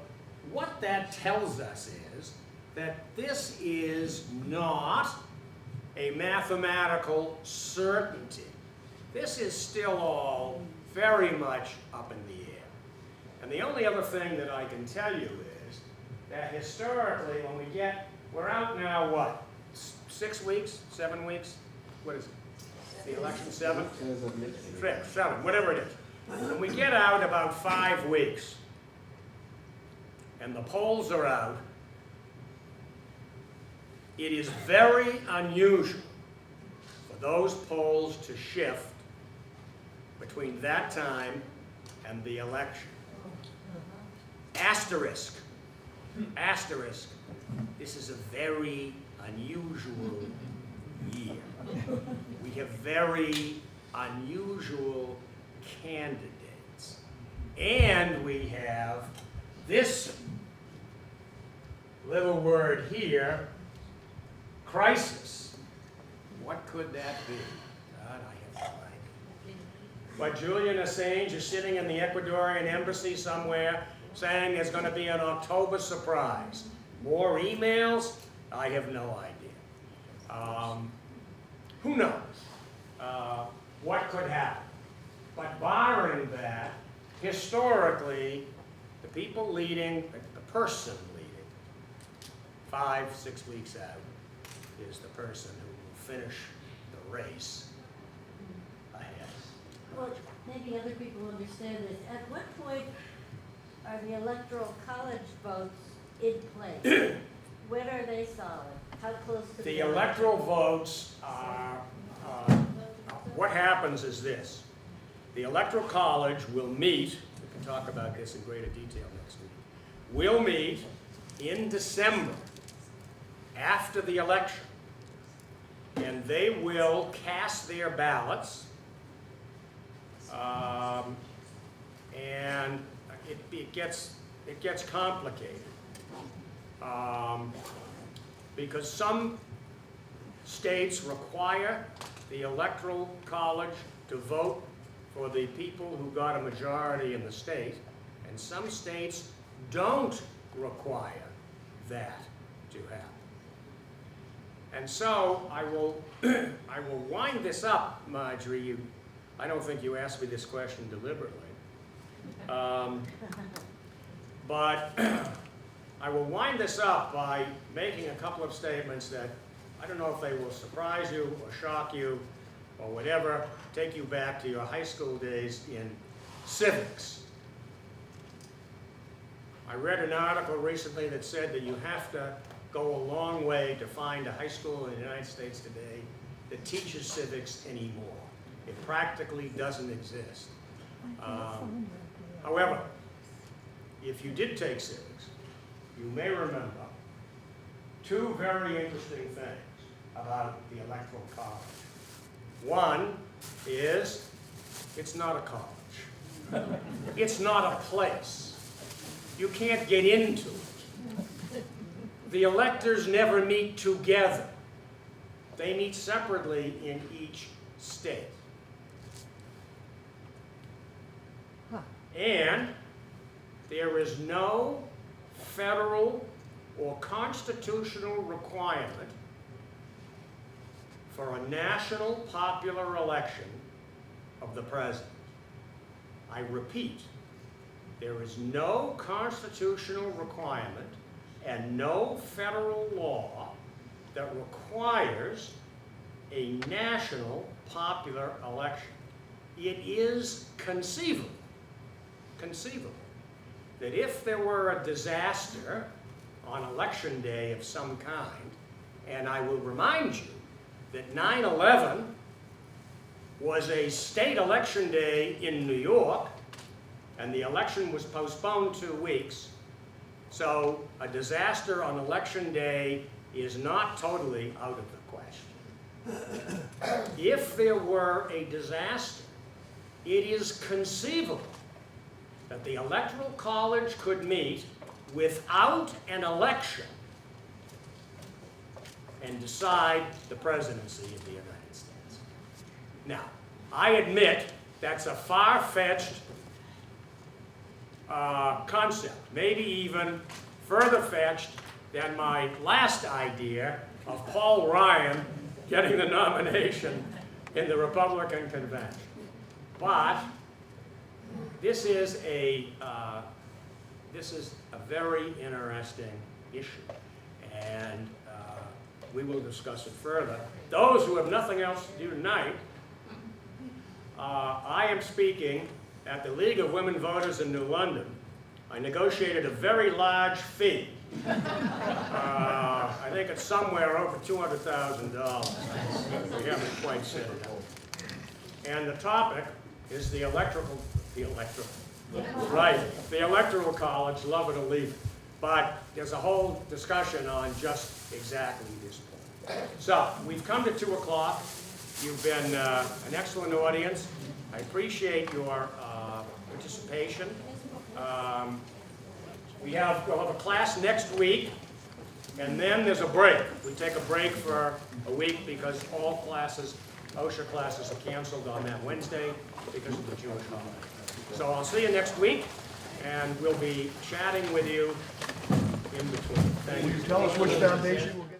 what that tells us is that this is not a mathematical certainty. This is still all very much up in the air. And the only other thing that I can tell you is that historically, when we're out now, what, 6 weeks, 7 weeks? What is it? The election 7? 6, 7, whatever it is. When we get out about 5 weeks, and the polls are out, it is very unusual for those polls to shift between that time and the election. Asterisk, this is a very unusual year. We have very unusual candidates. And we have this little word here, crisis. What could that be? God, I have no idea. But Julian Assange is sitting in the Ecuadorian embassy somewhere saying there's going to be an October surprise. More emails? I have no idea. Who knows what could happen? But barring that, historically, the people leading, the person leading, 5, 6 weeks out, is the person who will finish the race ahead. Well, maybe other people understand this. At what point are the electoral college votes in place? When are they solid? How close to The electoral votes are, what happens is this. The Electoral College will meet, we can talk about this in greater detail next week, will meet in December after the election, and they will cast their ballots, and it gets complicated, because some states require the Electoral College to vote for the people who got a majority in the state, and some states don't require that to happen. And so I will wind this up, Marjorie. I don't think you asked me this question deliberately. But I will wind this up by making a couple of statements that I don't know if they will surprise you or shock you or whatever, take you back to your high school days in civics. I read an article recently that said that you have to go a long way to find a high school in the United States today that teaches civics anymore. It practically doesn't exist. However, if you did take civics, you may remember two very interesting things about the Electoral College. One is, it's not a college. It's not a place. You can't get into it. The electors never meet together. They meet separately in each state. And there is no federal or constitutional requirement for a national popular election of the president. I repeat, there is no constitutional requirement and no federal law that requires a national popular election. It is conceivable that if there were a disaster on election day of some kind, and I will remind you that 9/11 was a state election day in New York, and the election was postponed 2 weeks, so a disaster on election day is not totally out of the question. If there were a disaster, it is conceivable that the Electoral College could meet without an election and decide the presidency of the United States. Now, I admit that's a far-fetched concept, maybe even further fetched than my last idea of Paul Ryan getting the nomination in the Republican convention. But this is a very interesting issue, and we will discuss it further. Those who have nothing else to do tonight, I am speaking at the League of Women Voters in New London. I negotiated a very large fee. I think it's somewhere over $200,000. We haven't quite said it. And the topic is the electoral college, love it or leave it. But there's a whole discussion on just exactly this point. So we've come to 2 o'clock. You've been an excellent audience. I appreciate your participation. We'll have a class next week, and then there's a break. We take a break for a week because all classes, OSHER classes, are canceled on that Wednesday because of the Jewish holiday. So I'll see you next week, and we'll be chatting with you in between. Thank you. Will you tell us which foundation will get